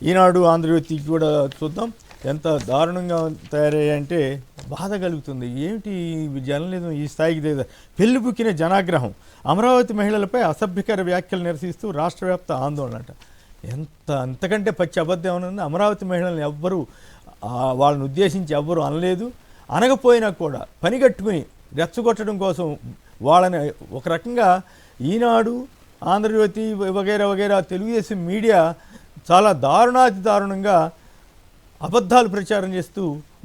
ఈనాడు ఆంధ్రజ్యోతి కూడా చూద్దాం. ఎంత దారుణంగా తయారయ్యాయంటే బాధ కలుగుతుంది. ఏమిటి జర్నలిజం ఈ స్థాయికి లేదా? పెళ్లిబుక్కిన జనాగ్రహం, అమరావతి మహిళలపై అసభ్యకర వ్యాఖ్యలు నిరసిస్తూ రాష్ట్ర వ్యాప్త ఆందోళన అంట. అంతకంటే పచ్చి అబద్ధం ఏమన్నా? అమరావతి మహిళలను ఎవ్వరూ వాళ్ళని ఉద్దేశించి ఎవ్వరూ అనలేదు. అనకపోయినా కూడా పనిగట్టుకుని రెచ్చగొట్టడం కోసం వాళ్ళని ఒక రకంగా ఈనాడు ఆంధ్రజ్యోతి వగైరా వగైరా తెలుగుదేశం మీడియా చాలా దారుణాతి దారుణంగా అబద్ధాలు ప్రచారం చేస్తూ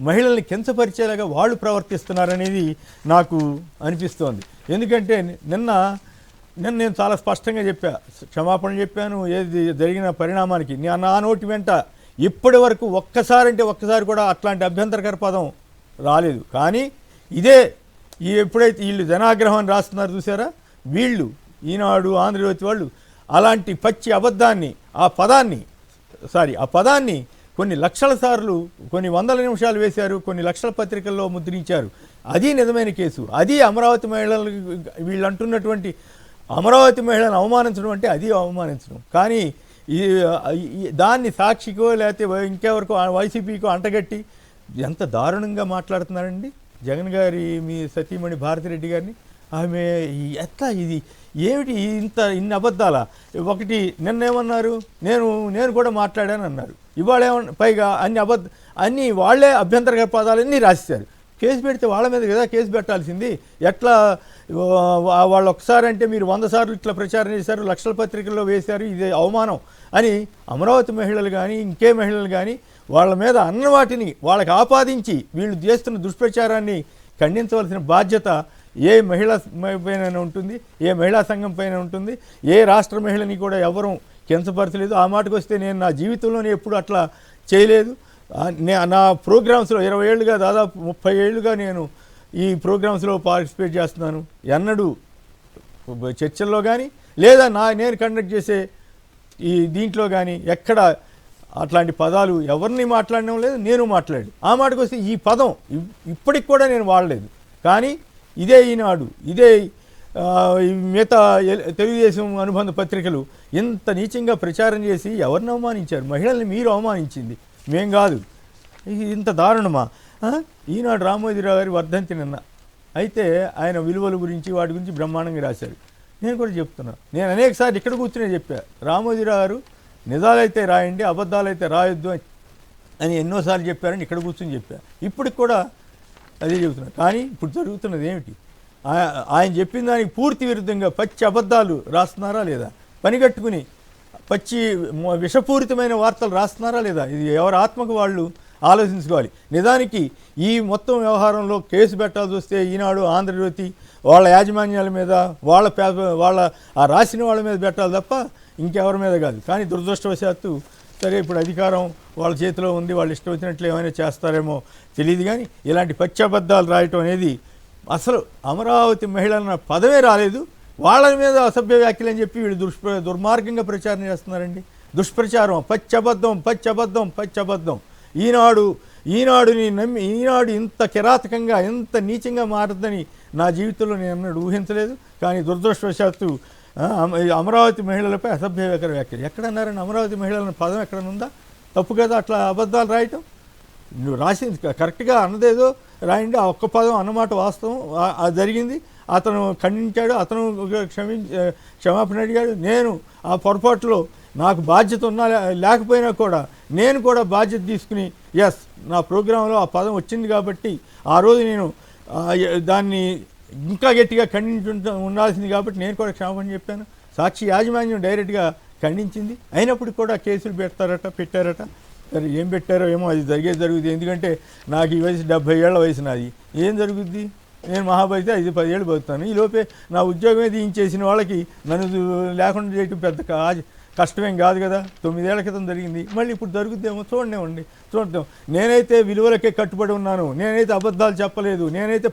మహిళల్ని కించపరిచేలాగా వాళ్ళు ప్రవర్తిస్తున్నారనేది నాకు అనిపిస్తోంది. ఎందుకంటే నిన్న నేను చాలా స్పష్టంగా క్షమాపణ చెప్పాను ఏది జరిగిన పరిణామానికి. నా నోటి వెంట ఇప్పటి వరకు ఒక్కసారి కూడా అట్లాంటి అభ్యంతరకర పదం రాలేదు. కానీ ఎప్పుడైతే వీళ్ళు జనాగ్రహం రాస్తున్నారు చూసారా, వీళ్ళు ఈనాడు ఆంధ్రజ్యోతి వాళ్ళు అలాంటి పచ్చి అబద్ధాన్ని ఆ పదాన్ని కొన్ని లక్షల సార్లు కొన్ని వందల నిమిషాలు వేశారు, కొన్ని లక్షల పత్రికల్లో ముద్రించారు. అది నిజమైన కేసు. అది అమరావతి మహిళలు వీళ్ళు అంటున్నటువంటి అమరావతి మహిళలను అవమానించడం అంటే అది అవమానించడం. కానీ దాన్ని సాక్షికో లేకపోతే ఇంకెవరికో వైసీపీకో అంటగట్టి ఎంత దారుణంగా మాట్లాడుతున్నారండి జగన్ గారి మీ సతీమణి భారతిరెడ్డి గారిని. ఆమె ఎట్లా ఇది ఏమిటి ఇన్ని అబద్ధాలా? ఒకటి నిన్నేమన్నారు, నేను కూడా మాట్లాడాను అన్నారు. ఇవాళ పైగా అన్ని వాళ్లే అభ్యంతరకర పదాలన్నీ రాసేశారు. కేసు పెడితే వాళ్ళ మీద కదా కేసు పెట్టాల్సింది. ఎట్లా వాళ్ళు ఒకసారి అంటే మీరు 100 సార్లు ఇట్లా ప్రచారం చేశారు, లక్షల పత్రికల్లో వేశారు, ఇది అవమానం అని అమరావతి మహిళలు కానీ ఇంకే మహిళలు కానీ వాళ్ళ మీద అన్న వాటిని వాళ్ళకి ఆపాదించి వీళ్ళు చేస్తున్న దుష్ప్రచారాన్ని ఖండించవలసిన బాధ్యత ఏ మహిళ పైన ఉంటుంది, ఏ మహిళా సంఘం పైన ఉంటుంది. ఏ రాష్ట్ర మహిళని కూడా ఎవరూ కించపరచలేదు. ఆ మాటకు వస్తే నేను నా జీవితంలోనే ఎప్పుడు అట్లా చేయలేదు. నా ప్రోగ్రామ్స్లో 20 ఏళ్ళుగా దాదాపు 30 ఏళ్ళుగా నేను ఈ ప్రోగ్రామ్స్లో పార్టిసిపేట్ చేస్తున్నాను. ఎన్నడూ చర్చల్లో కానీ లేదా నేను కండక్ట్ చేసే ఈ దీంట్లో కానీ ఎక్కడ అట్లాంటి పదాలు ఎవరిని మాట్లాడడం లేదు, నేను మాట్లాడి. ఆ మాటకు వస్తే ఈ పదం ఇప్పటికి కూడా నేను వాడలేదు. కానీ ఇదే ఈనాడు, ఇదే మిగతా తెలుగుదేశం అనుబంధ పత్రికలు ఇంత నీచంగా ప్రచారం చేసి ఎవరిని అవమానించారు? మహిళల్ని మీరు అవమానించింది, మేం కాదు. ఇంత దారుణమా? ఈనాడు రామోజీరావు గారి వర్ధంతి నిన్న. అయితే ఆయన విలువల గురించి వాటి గురించి బ్రహ్మాండంగా రాశారు. నేను కూడా చెప్తున్నా, నేను అనేకసార్లు ఇక్కడ కూర్చునే చెప్పా, రామోజీరావు గారు నిజాలైతే రాయండి, అబద్ధాలైతే రాయొద్దు అని ఎన్నోసార్లు చెప్పారని ఇక్కడ కూర్చొని చెప్పా. ఇప్పటికి కూడా అదే చెబుతున్నా. కానీ ఇప్పుడు జరుగుతున్నది ఏమిటి? ఆయన చెప్పిన దానికి పూర్తి విరుద్ధంగా పచ్చి అబద్ధాలు రాస్తున్నారా లేదా? పనిగట్టుకుని పచ్చి విషపూరితమైన వార్తలు రాస్తున్నారా లేదా? ఇది ఎవరి ఆత్మకు వాళ్ళు ఆలోచించుకోవాలి. నిజానికి ఈ మొత్తం వ్యవహారంలో కేసు పెట్టాల్సి వస్తే ఈనాడు ఆంధ్రజ్యోతి వాళ్ళ యాజమాన్యాల మీద వాళ్ళ ఆ రాసిన వాళ్ళ మీద పెట్టాలి తప్ప ఇంకెవరి మీద కాదు. కానీ దురదృష్టవశాత్తు సరే ఇప్పుడు అధికారం వాళ్ళ చేతిలో ఉంది, వాళ్ళు ఇష్టం వచ్చినట్లు ఏమైనా చేస్తారేమో తెలియదు. కానీ ఇలాంటి పచ్చబద్ధాలు రాయటం అనేది అసలు అమరావతి మహిళల పదమే రాలేదు. వాళ్ళ మీద అసభ్య వ్యాఖ్యలు అని చెప్పి వీళ్ళు దుర్మార్గంగా ప్రచారం చేస్తున్నారండి. దుష్ప్రచారం, పచ్చబద్ధం. ఈనాడుని నమ్మి ఈనాడు ఇంత కిరాతకంగా ఇంత నీచంగా మారుతుందని నా జీవితంలో నేను అన్నట్టు ఊహించలేదు. కానీ దురదృష్టవశాత్తు అమరావతి మహిళలపై అసభ్యకర వ్యాఖ్యలు ఎక్కడన్నారని? అమరావతి మహిళల పదం ఎక్కడనుందా? తప్పు కదా అట్లా అబద్ధాలు రాయటం. నువ్వు రాసింది కరెక్ట్గా అన్నదేదో రాయండి. ఆ ఒక్క పదం అన్నమాట వాస్తవం, అది జరిగింది. అతను ఖండించాడు, అతను క్షమాపణ అడిగాడు. నేను ఆ పొరపాటులో నాకు బాధ్యత ఉన్నా లేకపోయినా కూడా నేను కూడా బాధ్యత తీసుకుని నా ప్రోగ్రాంలో ఆ పదం వచ్చింది కాబట్టి ఆ రోజు నేను దాన్ని ఇంకా గట్టిగా ఉండాల్సింది కాబట్టి నేను కూడా క్షమాపణ చెప్పాను. సాక్షి యాజమాన్యం డైరెక్ట్గా ఖండించింది. అయినప్పటికీ కూడా కేసులు పెట్టారట. సరే ఏం పెట్టారో ఏమో, అది జరుగుతుంది. ఎందుకంటే నాకు ఈ వయసు 70 ఏళ్ల వయసు నాది. ఏం జరుగుద్ది? నేను మహాబైతే 5-10 ఏళ్ళు బతుకుతాను. ఈ లోపే నా ఉద్యోగమే తీయించేసిన వాళ్ళకి నన్ను లేకుండా చేయటం పెద్ద కష్టమేం కాదు కదా. 9 ఏళ్ల క్రితం జరిగింది, మళ్ళీ ఇప్పుడు జరుగుద్దేమో చూద్దాం. నేనైతే విలువలకే కట్టుబడి ఉన్నాను. నేనైతే అబద్ధాలు చెప్పలేదు. నేనైతే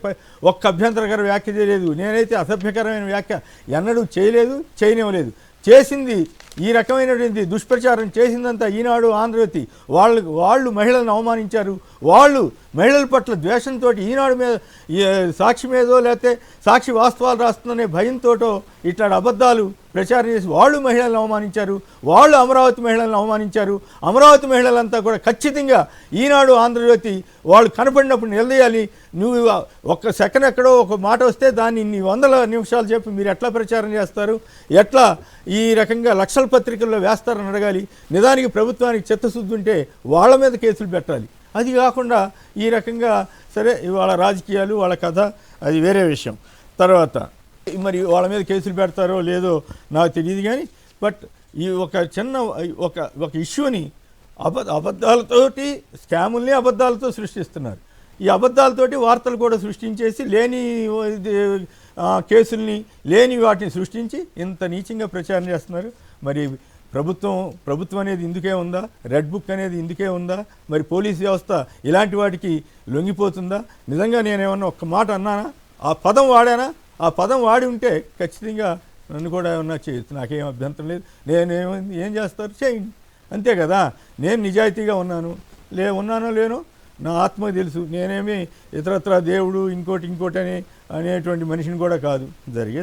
ఒక్క అభ్యంతరకర వ్యాఖ్య చేయలేదు. నేనైతే అసభ్యకరమైన వ్యాఖ్య ఎన్నడూ చేయనివ్వలేదు. చేసింది ఈ రకమైనటువంటి దుష్ప్రచారం చేసిందంతా ఈనాడు ఆంధ్రజ్యోతి. వాళ్ళు మహిళలను అవమానించారు. వాళ్ళు మహిళల పట్ల ద్వేషంతో ఈనాడు మీద సాక్షి మీదో లేకపోతే సాక్షి వాస్తవాలు రాస్తుందనే భయంతోటో ఇట్లాంటి అబద్ధాలు ప్రచారం చేసి వాళ్ళు మహిళలను అవమానించారు, వాళ్ళు అమరావతి మహిళలను అవమానించారు. అమరావతి మహిళలంతా కూడా ఖచ్చితంగా ఈనాడు ఆంధ్రజ్యోతి వాళ్ళు కనపడినప్పుడు నిలదీయాలి. నువ్వు ఒక్క సెకండ్ ఎక్కడో ఒక మాట వస్తే దాన్ని ఇన్ని 100 నిమిషాలు చెప్పి మీరు ఎట్లా ప్రచారం చేస్తారు, ఎట్లా ఈ రకంగా లక్షల పత్రికల్లో వేస్తారని అడగాలి. నిజానికి ప్రభుత్వానికి చిత్తశుద్ధి ఉంటే వాళ్ళ మీద కేసులు పెట్టాలి. అది కాకుండా ఈ రకంగా సరే వాళ్ళ రాజకీయాలు వాళ్ళ కథ అది వేరే విషయం. తర్వాత మరి వాళ్ళ మీద కేసులు పెడతారో లేదో నాకు తెలియదు కానీ బట్ ఈ ఒక చిన్న ఒక ఇష్యూని అబద్ధాలతోటి స్కాముల్ని అబద్ధాలతో సృష్టిస్తున్నారు. ఈ అబద్ధాలతోటి వార్తలు కూడా సృష్టించేసి లేని కేసుల్ని లేని వాటిని సృష్టించి ఇంత నీచంగా ప్రచారం చేస్తున్నారు. మరి ప్రభుత్వం అనేది ఇందుకే ఉందా? రెడ్ బుక్ అనేది ఇందుకే ఉందా? మరి పోలీస్ వ్యవస్థ ఇలాంటి వాటికి లొంగిపోతుందా? నిజంగా నేనేమన్నా ఒక్క మాట అన్నానా? ఆ పదం వాడానా? ఆ పదం వాడి ఉంటే ఖచ్చితంగా నన్ను కూడా ఏమన్నా చేయొచ్చు, నాకేం అభ్యంతరం లేదు. ఏం చేస్తారు చేయండి, అంతే కదా. నేను నిజాయితీగా ఉన్నానో లేనో నా ఆత్మకు తెలుసు. నేనేమి ఇతరత్ర దేవుడు ఇంకోటి అనేటువంటి మనిషిని కూడా కాదు.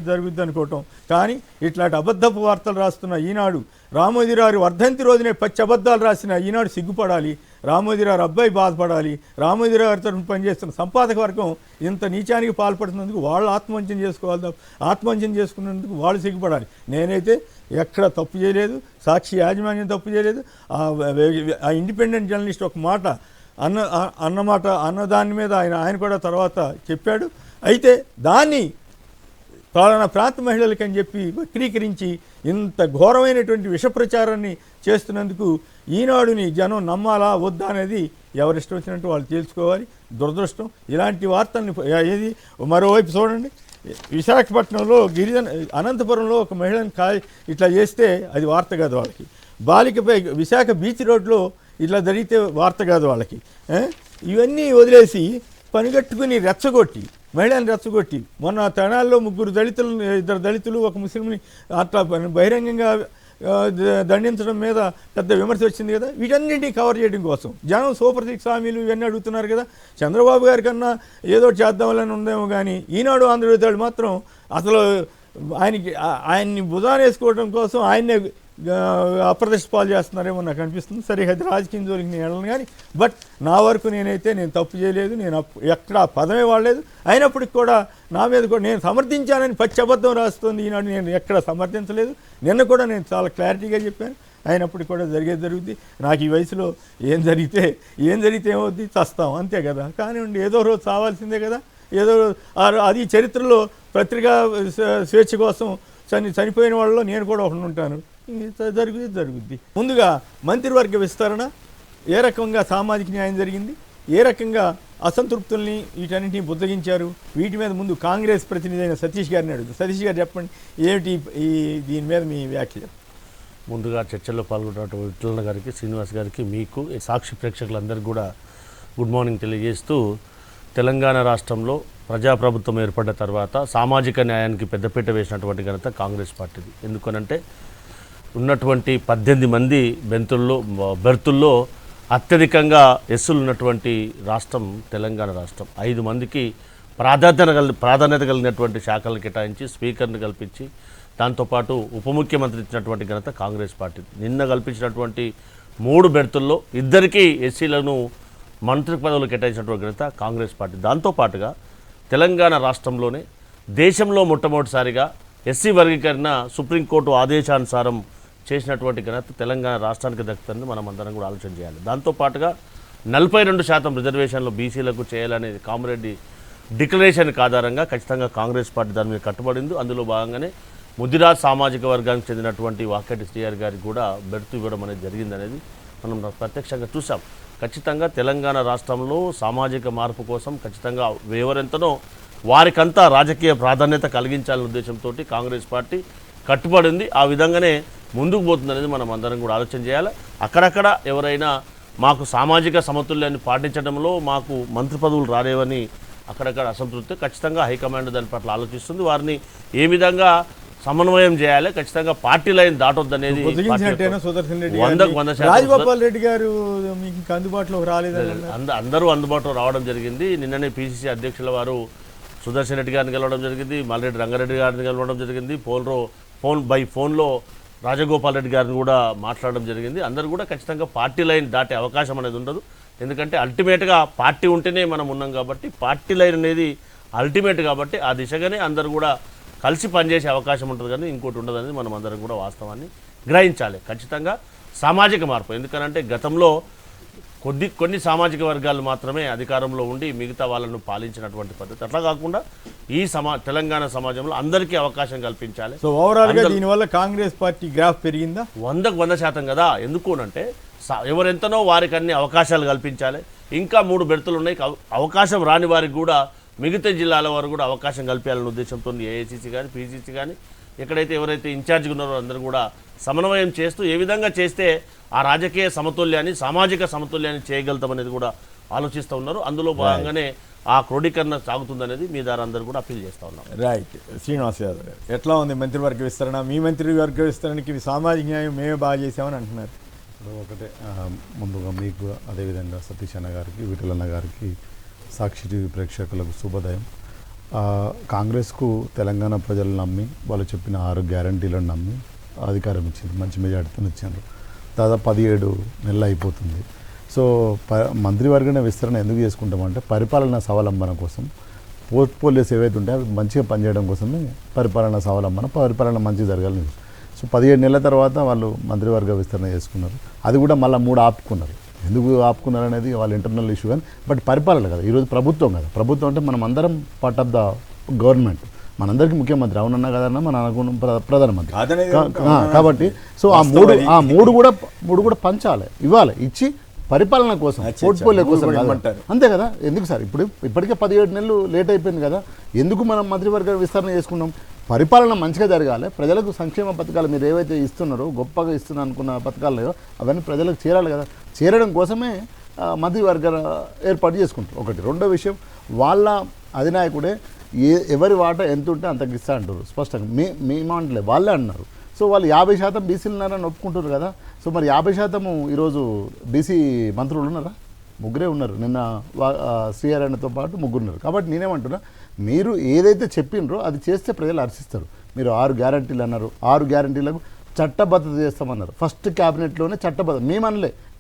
జరుగుద్ది అనుకోవటం. కానీ ఇట్లాంటి అబద్ధపు వార్తలు రాస్తున్న ఈనాడు, రామోజీరావు వర్ధంతి రోజునే పచ్చి అబద్ధాలు రాసిన ఈనాడు సిగ్గుపడాలి. రామోజీరావు అబ్బాయి బాధపడాలి. రామోజీరావు తరఫున పనిచేస్తున్న సంపాదక వర్గం ఇంత నీచానికి పాల్పడుతున్నందుకు వాళ్ళు ఆత్మహత్యం చేసుకోవాలి. ఆత్మహత్యం చేసుకున్నందుకు వాళ్ళు సిగ్గుపడాలి. నేనైతే ఎక్కడ తప్పు చేయలేదు, సాక్షి యాజమాన్యం తప్పు చేయలేదు. ఆ ఇండిపెండెంట్ జర్నలిస్ట్ ఒక మాట అన్న దాని మీద ఆయన కూడా తర్వాత చెప్పాడు. అయితే దాన్ని పలానా ప్రాంత మహిళలకి అని చెప్పి వక్రీకరించి ఇంత ఘోరమైనటువంటి విష ప్రచారాన్ని చేస్తున్నందుకు ఈనాడుని జనం నమ్మాలా వద్దా అనేది ఎవరిష్టం వచ్చినట్టు వాళ్ళు తేల్చుకోవాలి. దురదృష్టం ఇలాంటి వార్తల్ని. ఏది మరోవైపు చూడండి, విశాఖపట్నంలో అనంతపురంలో ఒక మహిళని ఇట్లా చేస్తే అది వార్త కాదు వాళ్ళకి. బాలికపై విశాఖ బీచ్ రోడ్లో ఇట్లా జరిగితే వార్త కాదు వాళ్ళకి. ఇవన్నీ వదిలేసి పనిగట్టుకుని మహిళని రెచ్చగొట్టి మొన్న తెనాల్లో 2 దళితులు ఒక ముస్లింని అట్లా బహిరంగంగా దండించడం మీద పెద్ద విమర్శ వచ్చింది కదా. వీటన్నింటినీ కవర్ చేయడం కోసం జనం సూపర్ 6 హామీలు ఇవన్నీ అడుగుతున్నారు కదా. చంద్రబాబు గారి కన్నా ఏదో చేద్దామని ఉందేమో కానీ ఈనాడు ఆంధ్రజ్యోతి మాత్రం అసలు ఆయన్ని భుజానేసుకోవడం కోసం ఆయన్నే అప్రదిష్ట పాలు చేస్తున్నారేమో నాకు అనిపిస్తుంది. సరే అది రాజకీయం జోలికి నేను వెళ్ళను కానీ బట్ నా వరకు నేను తప్పు చేయలేదు. నేను ఎక్కడ పదమే వాడలేదు. అయినప్పటికి కూడా నా మీద కూడా నేను సమర్థించానని పచ్చి అబద్ధం రాస్తుంది ఈనాడు. నేను ఎక్కడ సమర్థించలేదు. నిన్న కూడా నేను చాలా క్లారిటీగా చెప్పాను. అయినప్పటికి కూడా జరుగుద్ది. నాకు ఈ వయసులో ఏం జరిగితే ఏమవుద్ది, చస్తాం అంతే కదా. కానివ్వండి, ఏదో రోజు చావాల్సిందే కదా. ఏదో అది చరిత్రలో పత్రికా స్వేచ్ఛ కోసం చనిపోయిన వాళ్ళలో నేను కూడా ఒకటి ఉంటాను. జరుగుద్ది. ముందుగా మంత్రివర్గ విస్తరణ, ఏ రకంగా సామాజిక న్యాయం జరిగింది, ఏ రకంగా అసంతృప్తుల్ని వీటన్నింటినీ బుద్ధగించారు, వీటి మీద ముందు కాంగ్రెస్ ప్రతినిధి అయిన సతీష్ గారిని అడుగుతారు. సతీష్ గారు చెప్పండి, ఏమిటి దీని మీద మీ వ్యాఖ్య? ముందుగా చర్చల్లో పాల్గొన్నటువంటి విఠలన్న గారికి, శ్రీనివాస్ గారికి, మీకు సాక్షి ప్రేక్షకులందరికీ కూడా గుడ్ మార్నింగ్ తెలియజేస్తూ, తెలంగాణ రాష్ట్రంలో ప్రజాప్రభుత్వం ఏర్పడ్డ తర్వాత సామాజిక న్యాయానికి పెద్దపీట వేసినటువంటి ఘనత కాంగ్రెస్ పార్టీది. ఎందుకనంటే ఉన్నటువంటి 18 మంది బెర్తుల్లో అత్యధికంగా ఎస్సులు ఉన్నటువంటి రాష్ట్రం తెలంగాణ రాష్ట్రం. 5 మందికి ప్రాధాన్యత కలిగినటువంటి శాఖలను కేటాయించి స్పీకర్ని కల్పించి దాంతోపాటు ఉప ముఖ్యమంత్రి ఇచ్చినటువంటి ఘనత కాంగ్రెస్ పార్టీ. నిన్న కల్పించినటువంటి 3 బెర్తుల్లో 2కి ఎస్సీలను మంత్రి పదవులు కేటాయించినటువంటి ఘనత కాంగ్రెస్ పార్టీ. దాంతోపాటుగా తెలంగాణ రాష్ట్రంలోనే దేశంలో మొట్టమొదటిసారిగా ఎస్సీ వర్గీకరణ సుప్రీంకోర్టు ఆదేశానుసారం చేసినటువంటి ఘనత తెలంగాణ రాష్ట్రానికి దక్కుతుందని మనం అందరం కూడా ఆలోచన చేయాలి. దాంతోపాటుగా 42% రిజర్వేషన్లు బీసీలకు చేయాలనే కామిరెడ్డి డిక్లరేషన్కి ఆధారంగా ఖచ్చితంగా కాంగ్రెస్ పార్టీ దాని మీద కట్టుబడింది. అందులో భాగంగానే ముదిరాజ్ సామాజిక వర్గానికి చెందినటువంటి వాకటి శ్రీఆర్ గారికి కూడా బెర్తు ఇవ్వడం అనేది జరిగిందనేది మనం ప్రత్యక్షంగా చూసాం. ఖచ్చితంగా తెలంగాణ రాష్ట్రంలో సామాజిక మార్పు కోసం ఖచ్చితంగా ఎవరెంతనో వారికంతా రాజకీయ ప్రాధాన్యత కలిగించాలనే ఉద్దేశంతో కాంగ్రెస్ పార్టీ కట్టుబడింది. ఆ విధంగానే ముందుకు పోతుందనేది మనం అందరం కూడా ఆలోచన చేయాలి. అక్కడక్కడ ఎవరైనా మాకు సామాజిక సమతుల్యాన్ని పాటించడంలో మాకు మంత్రి పదవులు రాలేవని అక్కడక్కడ అసంతృప్తి, ఖచ్చితంగా హైకమాండ్ దాని పట్ల ఆలోచిస్తుంది. వారిని ఏ విధంగా సమన్వయం చేయాలి, ఖచ్చితంగా పార్టీ లైన్ దాటొద్దనేది. రాజగోపాల్ రెడ్డి గారు మీకు అందుబాటులో రాలేదని అందరూ అందుబాటులో రావడం జరిగింది. నిన్ననే పిసిసి అధ్యక్షుల వారు సుదర్శన్ రెడ్డి గారిని కలవడం జరిగింది, మల్రెడ్డి రంగారెడ్డి గారిని కలవడం జరిగింది, పోలరో ఫోన్లో రాజగోపాల్ రెడ్డి గారిని కూడా మాట్లాడడం జరిగింది. అందరూ కూడా ఖచ్చితంగా పార్టీ లైన్ దాటే అవకాశం అనేది ఉండదు. ఎందుకంటే అల్టిమేట్గా పార్టీ ఉంటేనే మనం ఉన్నాం కాబట్టి పార్టీ లైన్ అనేది అల్టిమేట్ కాబట్టి ఆ దిశగానే అందరూ కూడా కలిసి పనిచేసే అవకాశం ఉంటుంది, కానీ ఇంకోటి ఉండదు అనేది మనం అందరం కూడా వాస్తవాన్ని గ్రహించాలి. ఖచ్చితంగా సామాజిక మార్పు, ఎందుకనంటే గతంలో కొన్ని సామాజిక వర్గాలు మాత్రమే అధికారంలో ఉండి మిగతా వాళ్ళను పాలించినటువంటి పద్ధతి. అట్లా కాకుండా ఈ తెలంగాణ సమాజంలో అందరికీ అవకాశం కల్పించాలి. సో ఓవరాల్గా దీనివల్ల కాంగ్రెస్ పార్టీ గ్రాఫ్ పెరిగిందా? 100% కదా. ఎందుకు అంటే ఎవరెంతనో వారికి అన్ని అవకాశాలు కల్పించాలి. ఇంకా 3 బెర్తులు ఉన్నాయి. అవకాశం రాని వారికి కూడా మిగతా జిల్లాల వారు కూడా అవకాశం కల్పించాలనే ఉద్దేశంతో ఏఐసిసి కానీ పీసీసీ కానీ ఎక్కడైతే ఎవరైతే ఇన్ఛార్జ్గా ఉన్నారో అందరూ కూడా సమన్వయం చేస్తూ ఏ విధంగా చేస్తే ఆ రాజకీయ సమతుల్యాన్ని సామాజిక సమతుల్యాన్ని చేయగలుగుతామనేది కూడా ఆలోచిస్తూ ఉన్నారు. అందులో భాగంగానే ఆ క్రోడీకరణ సాగుతుందనేది మీ ద్వారా అందరూ కూడా అప్పీల్ చేస్తూ ఉన్నాం. రైట్. శ్రీనివాస్ యాదవ్ గారు, ఎట్లా ఉంది మంత్రివర్గ విస్తరణ? మీ మంత్రివర్గ విస్తరణకి సామాజిక న్యాయం మేమే బాగా చేసామని అంటున్నారు. ఒకటే ముందుగా మీకు అదేవిధంగా సతీష్ అన్న గారికి, విఠలన్న గారికి, సాక్షి టీవీ ప్రేక్షకులకు శుభోదయం. కాంగ్రెస్కు తెలంగాణ ప్రజలు నమ్మి వాళ్ళు చెప్పిన 6 గ్యారంటీలను నమ్మి అధికారం ఇచ్చింది, మంచి మెజార్టీతో ఇచ్చారు. దాదాపు 17 నెలలు అయిపోతుంది. సో మంత్రివర్గ విస్తరణ ఎందుకు చేసుకుంటామంటే పరిపాలన స్వావలంబన కోసం, పోర్ట్ఫోలియోస్ ఏవైతే ఉంటాయో అవి మంచిగా పనిచేయడం కోసమే పరిపాలన స్వావలంబన, పరిపాలన మంచిగా జరగాలని. సో 17 నెలల తర్వాత వాళ్ళు మంత్రివర్గ విస్తరణ చేసుకున్నారు. అది కూడా మళ్ళీ 3 ఆపుకున్నారు. ఎందుకు ఆపుకున్నారు అనేది వాళ్ళ ఇంటర్నల్ ఇష్యూ, కానీ బట్ పరిపాలన కదా, ఈరోజు ప్రభుత్వం కదా. ప్రభుత్వం అంటే మనం అందరం పార్ట్ ఆఫ్ ద గవర్నమెంట్, మనందరికీ ముఖ్యమంత్రి అవునన్నా కదన్నా మన అనుకున్న ప్రధానమంత్రి కాబట్టి. సో ఆ మూడు కూడా పంచాలి, ఇవ్వాలి, ఇచ్చి పరిపాలన కోసం, పోర్ట్ఫోలియో కోసం అంతే కదా. ఎందుకు సార్ ఇప్పటికే 17 నెలలు లేట్ అయిపోయింది కదా, ఎందుకు మనం మంత్రివర్గ విస్తరణ చేసుకున్నాం? పరిపాలన మంచిగా జరగాలి, ప్రజలకు సంక్షేమ పథకాలు మీరు ఏవైతే ఇస్తున్నారో, గొప్పగా ఇస్తున్నా అనుకున్న పథకాలు అవన్నీ ప్రజలకు చేరాలి కదా. చేరడం కోసమే మంత్రివర్గ ఏర్పాటు చేసుకుంటారు. ఒకటి. రెండో విషయం, వాళ్ళ అధినాయకుడే ఎవరి వాటా ఎంత ఉంటే అంతకు ఇస్తా అంటారు స్పష్టంగా. మేమంటలే, వాళ్ళే అన్నారు. సో వాళ్ళు 50% బీసీలు ఉన్నారని ఒప్పుకుంటారు కదా. సో మరి 50% ఈరోజు బీసీ మంత్రులు ఉన్నారా? 3 ఉన్నారు. నిన్న శ్రీహరణతో పాటు 3 ఉన్నారు. కాబట్టి నేనేమంటున్నా, మీరు ఏదైతే చెప్పినరో అది చేస్తే ప్రజలు హర్షిస్తారు. మీరు 6 గ్యారంటీలు అన్నారు, 6 గ్యారంటీలకు చట్టబద్ధత చేస్తామన్నారు. ఫస్ట్ క్యాబినెట్లోనే చట్టబద్ధత.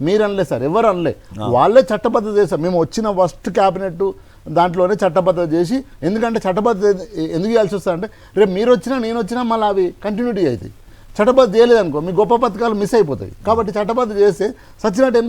మీరు అనలే సార్, ఎవరు అనలే, వాళ్ళే చట్టబద్ధత చేస్తారు. మేము వచ్చిన ఫస్ట్ క్యాబినెట్ దాంట్లోనే చట్టబద్ధత చేసి, ఎందుకంటే చట్టబద్ధత ఎందుకు చేయాల్సి వస్తుందంటే రేపు మీరు వచ్చినా నేను వచ్చినా మళ్ళీ అవి కంటిన్యూటీ అవుతాయి. చట్టబద్ధత చేయలేదనుకో మీ గొప్ప పథకాలు మిస్ అయిపోతాయి. కాబట్టి చట్టబద్ధత చేస్తే సచ్చినట్టు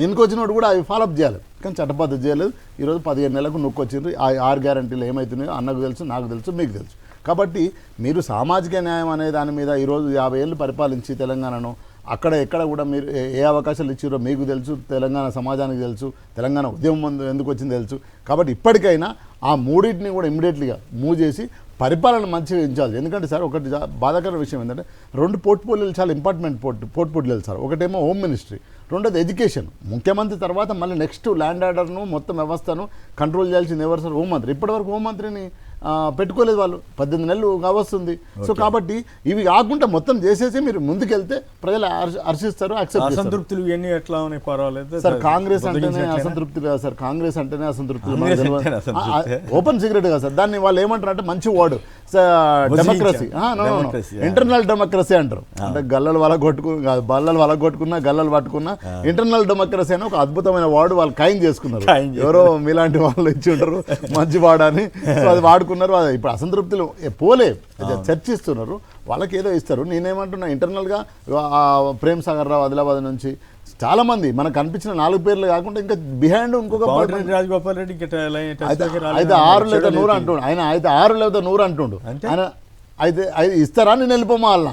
ఎన్నుకొచ్చినోడు కూడా అవి ఫాలోఅప్ చేయాలి. కానీ చట్టబద్ధత చేయలేదు. ఈరోజు 15 నెలలకు నొక్కొచ్చిండ్రు. ఆ 6 గ్యారంటీలు ఏమవుతున్నాయో అన్నకు తెలుసు, నాకు తెలుసు, మీకు తెలుసు. కాబట్టి మీరు సామాజిక న్యాయం అనే దాని మీద ఈరోజు 50 ఏళ్ళు పరిపాలించి తెలంగాణను ఎక్కడ కూడా మీరు ఏ అవకాశాలు ఇచ్చారో మీకు తెలుసు, తెలంగాణ సమాజానికి తెలుసు, తెలంగాణ ఉద్యమం ఎందుకు వచ్చిందో తెలుసు. కాబట్టి ఇప్పటికైనా ఆ 3టిని కూడా ఇమ్మీడియట్లీగా మూవ్ చేసి పరిపాలన మంచిగా ఇచ్చాలి. ఎందుకంటే సార్ ఒకటి బాధాకర విషయం ఏంటంటే 2 పోర్ట్ఫోలియోలు చాలా ఇంపార్టెంట్ పోర్ట్ఫోలియోలు సార్. ఒకటేమో హోమ్ మినిస్ట్రీ, రెండోది ఎడ్యుకేషన్. ముఖ్యమంత్రి తర్వాత మళ్ళీ నెక్స్ట్ ల్యాండ్ ఆర్డర్ను మొత్తం వ్యవస్థను కంట్రోల్ చేయాల్సింది ఎవరు సార్? హోంమంత్రి. ఇప్పటివరకు హోంమంత్రిని పెట్టుకోలేదు వాళ్ళు, 18 నెలలు కావస్తుంది. సో కాబట్టి ఇవి కాకుండా మొత్తం చేసేసి మీరు ముందుకెళ్తే ప్రజలు హర్షిస్తారు, యాక్సెప్ట్ చేస్తారు. అసంతృప్తులు ఎన్ని ఎట్లా ఉన్నాయి పర్వాలేదు సార్. కాంగ్రెస్ అంటేనే అసంతృప్తి కదా సార్, కాంగ్రెస్ అంటేనే అసంతృప్తి. ఓపెన్ సీక్రెట్ కదా సార్. దాన్ని వాళ్ళు ఏమంటారు అంటే మంచి వర్డ్ డెమోక్రసీ, ఇంటర్నల్ డెమోక్రసీ అంటారు. అంటే బల్లలు వలగొట్టుకున్నా గల్లలు పట్టుకున్నా ఇంటర్నల్ డెమోక్రసీ అని ఒక అద్భుతమైన వర్డ్ వాళ్ళు ఖాయం చేసుకున్నారు. ఎవరో మీలాంటి వాళ్ళు ఇచ్చి ఉంటారు మంచి వర్డ్ అని. సో అది వాడుకున్నారు. ఇప్పుడు అసంతృప్తులు పోలే, చర్చిస్తున్నారు, వాళ్ళకి ఏదో ఇస్తారు. నేనేమంటున్నా, ఇంటర్నల్గా ప్రేమ్ సాగర్ రావు ఆదిలాబాద్ నుంచి చాలామంది మనకు కనిపించిన 4 పేర్లు కాకుండా ఇంకా బిహైండ్ ఇంకొక రాజగోపాల్ రెడ్డి అయితే 6 లేదా 100 అంటుండు ఆయన. అయితే 6 లేదా 100 అంటుండు ఆయన. అయితే ఇస్తారా నేను వెళ్ళిపోమా వాళ్ళ?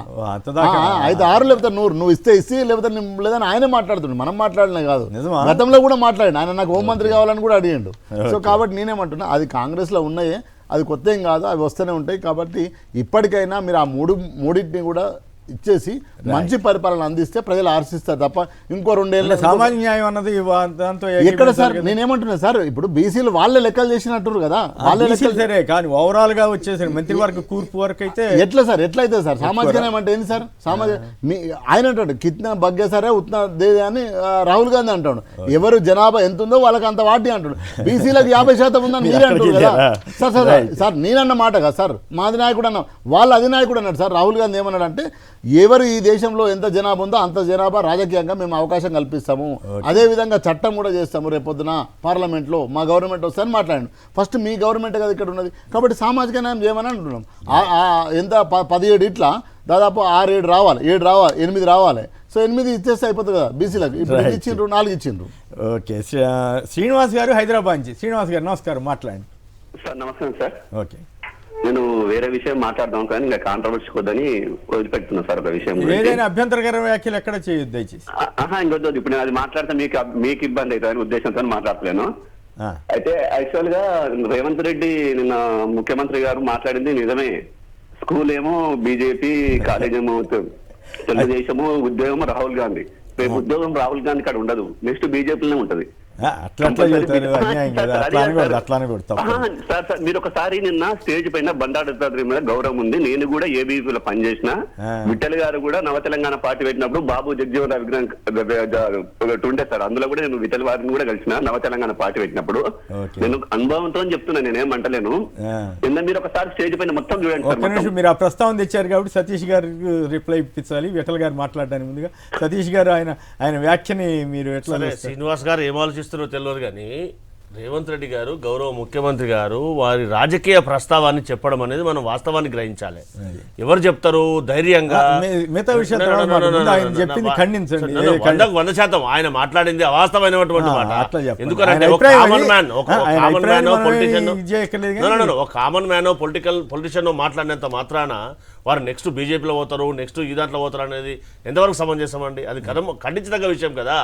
అయితే 6 లేకపోతే 100, నువ్వు ఇస్తే లేకపోతే లేదని ఆయనే మాట్లాడుతుండు, మనం మాట్లాడినా కాదు. గతంలో కూడా మాట్లాడి ఆయన నాకు హోంమంత్రి కావాలని కూడా అడిగిండు. సో కాబట్టి నేనేమంటున్నా, అది కాంగ్రెస్లో ఉన్నాయే, అది కొత్త ఏం కాదు, అవి వస్తూనే ఉంటాయి. కాబట్టి ఇప్పటికైనా మీరు ఆ 3టిని కూడా ఇచ్చేసి మంచి పరిపాలన అందిస్తే ప్రజలు ఆశిస్తారు తప్ప ఇంకో 2 ఏళ్ళ సామాజిక న్యాయం అన్నది దాంతో ఎక్కడ సార్ నేనేమంటున్నా సార్ ఇప్పుడు బీసీలు వాళ్ళే లెక్కలు చేసినట్టు కదా వాళ్ళే లెక్కలు సరే కానీ ఓవరాల్ గా వచ్చేసి మంత్రివర్గ కూర్పు వరకు అయితే ఎట్లా సార్ ఎట్లయితే సార్ సామాజిక న్యాయం అంటే ఏంది సార్ ఆయన అంటాడు కిత్నా బగ్గే సరే ఉత్నా దేదే అని రాహుల్ గాంధీ అంటాడు ఎవరు జనాభా ఎంత ఉందో వాళ్ళకి అంత వాటి అంటాడు బీసీలకు 50% ఉందని మీరే అంటారు కదా సార్ సార్ సార్ నేనన్న మాట కదా సార్ మా అధినాయకుడు అన్న వాళ్ళ అధినాయకుడు అన్నాడు సార్ రాహుల్ గాంధీ ఏమన్నాడు అంటే ఎవరు ఈ దేశంలో ఎంత జనాభా ఉందో అంత జనాభా రాజకీయంగా మేము అవకాశం కల్పిస్తాము అదేవిధంగా చట్టం కూడా చేస్తాము రేపొద్దున పార్లమెంట్లో మా గవర్నమెంట్ వస్తుందని మాట్లాడండి ఫస్ట్ మీ గవర్నమెంట్ కదా ఇక్కడ ఉన్నది కాబట్టి సామాజిక న్యాయం చేయమని అంటున్నాం ఎంత 17 ఇట్లా దాదాపు 6-7 రావాలి 8 రావాలి సో 8 ఇచ్చేస్తే అయిపోతుంది కదా బీసీలకు ఇప్పుడు ఇచ్చిండ్రు 4 ఇచ్చిండ్రు ఓకే శ్రీనివాస్ గారు హైదరాబాద్ నుంచి శ్రీనివాస్ గారు నమస్కారం మాట్లాడండి సార్ నమస్కారం సార్ ఓకే నేను వేరే విషయం మాట్లాడదాం కానీ ఇంకా కాంట్రవర్సీ కొద్దని వదిలిపెడుతున్నా సార్ ఒక విషయం ఏదైనా అభ్యంతరకర వ్యాఖ్యలు ఎక్కడ చేయొద్దు దయచేసి ఇంకొద్దు ఇప్పుడు నేను అది మాట్లాడితే మీకు ఇబ్బంది అవుతుందని ఉద్దేశంతో మాట్లాడలేను అయితే యాక్చువల్ గా రేవంత్ రెడ్డి నిన్న ముఖ్యమంత్రి గారు మాట్లాడింది నిజమే స్కూల్ ఏమో బీజేపీ కాలేజ్ ఏమో తెలుగుదేశము ఉద్యోగం రాహుల్ గాంధీ రేపు ఉద్యోగం రాహుల్ గాంధీ కాడ ఉండదు నెక్స్ట్ బీజేపీలోనే ఉంటది సార్ మీరు ఒకసారి నిన్న స్టేజ్ పైన బండారు మీద గౌరవం ఉంది నేను కూడా ఏబీపీలో పనిచేసిన విఠల్ గారు కూడా నవ తెలంగాణ పార్టీ పెట్టినప్పుడు బాబు జగ్జీవన్ రావు విగ్రహం ఒకటి ఉండే సార్ అందులో కూడా నేను విఠల్ వారిని కూడా కలిసిన నవ తెలంగాణ పార్టీ పెట్టినప్పుడు నేను అనుభవంతో చెప్తున్నా నేనేమంటలేను నిన్న మీరు ఒకసారి స్టేజ్ పైన మొత్తం చూడండి సార్ మీరు ఆ ప్రస్తావన తెచ్చారు కాబట్టి సతీష్ గారు రిప్లై ఇప్పించాలి విఠల్ గారు మాట్లాడడానికి ముందుగా సతీష్ గారు ఆయన వ్యాఖ్యని మీరు ఎట్లా శ్రీనివాస్ గారు ఏం ఆలోచిస్తున్నారో తెలియదు కానీ రేవంత్ రెడ్డి గారు గౌరవ ముఖ్యమంత్రి గారు వారి రాజకీయ ప్రస్తావాన్ని చెప్పడం అనేది మనం వాస్తవాన్ని గ్రహించాలి ఎవరు చెప్తారు ధైర్యంగా మిగతా విషయం చెప్పింది ఖండించండి 100% ఆయన మాట్లాడింది అవాస్తవమైనటువంటి మాట ఎందుకంటే ఒక కామన్ మ్యాన్ ఒక కామన్ మ్యాన్ పొలిటిషియన్ మాట్లాడినంత మాత్రాన వారు నెక్స్ట్ బీజేపీలో పోతారు నెక్స్ట్ ఈ దాంట్లో పోతారు అనేది ఎంతవరకు సమంజసం అండి అది ఖండించదగ్గ విషయం కదా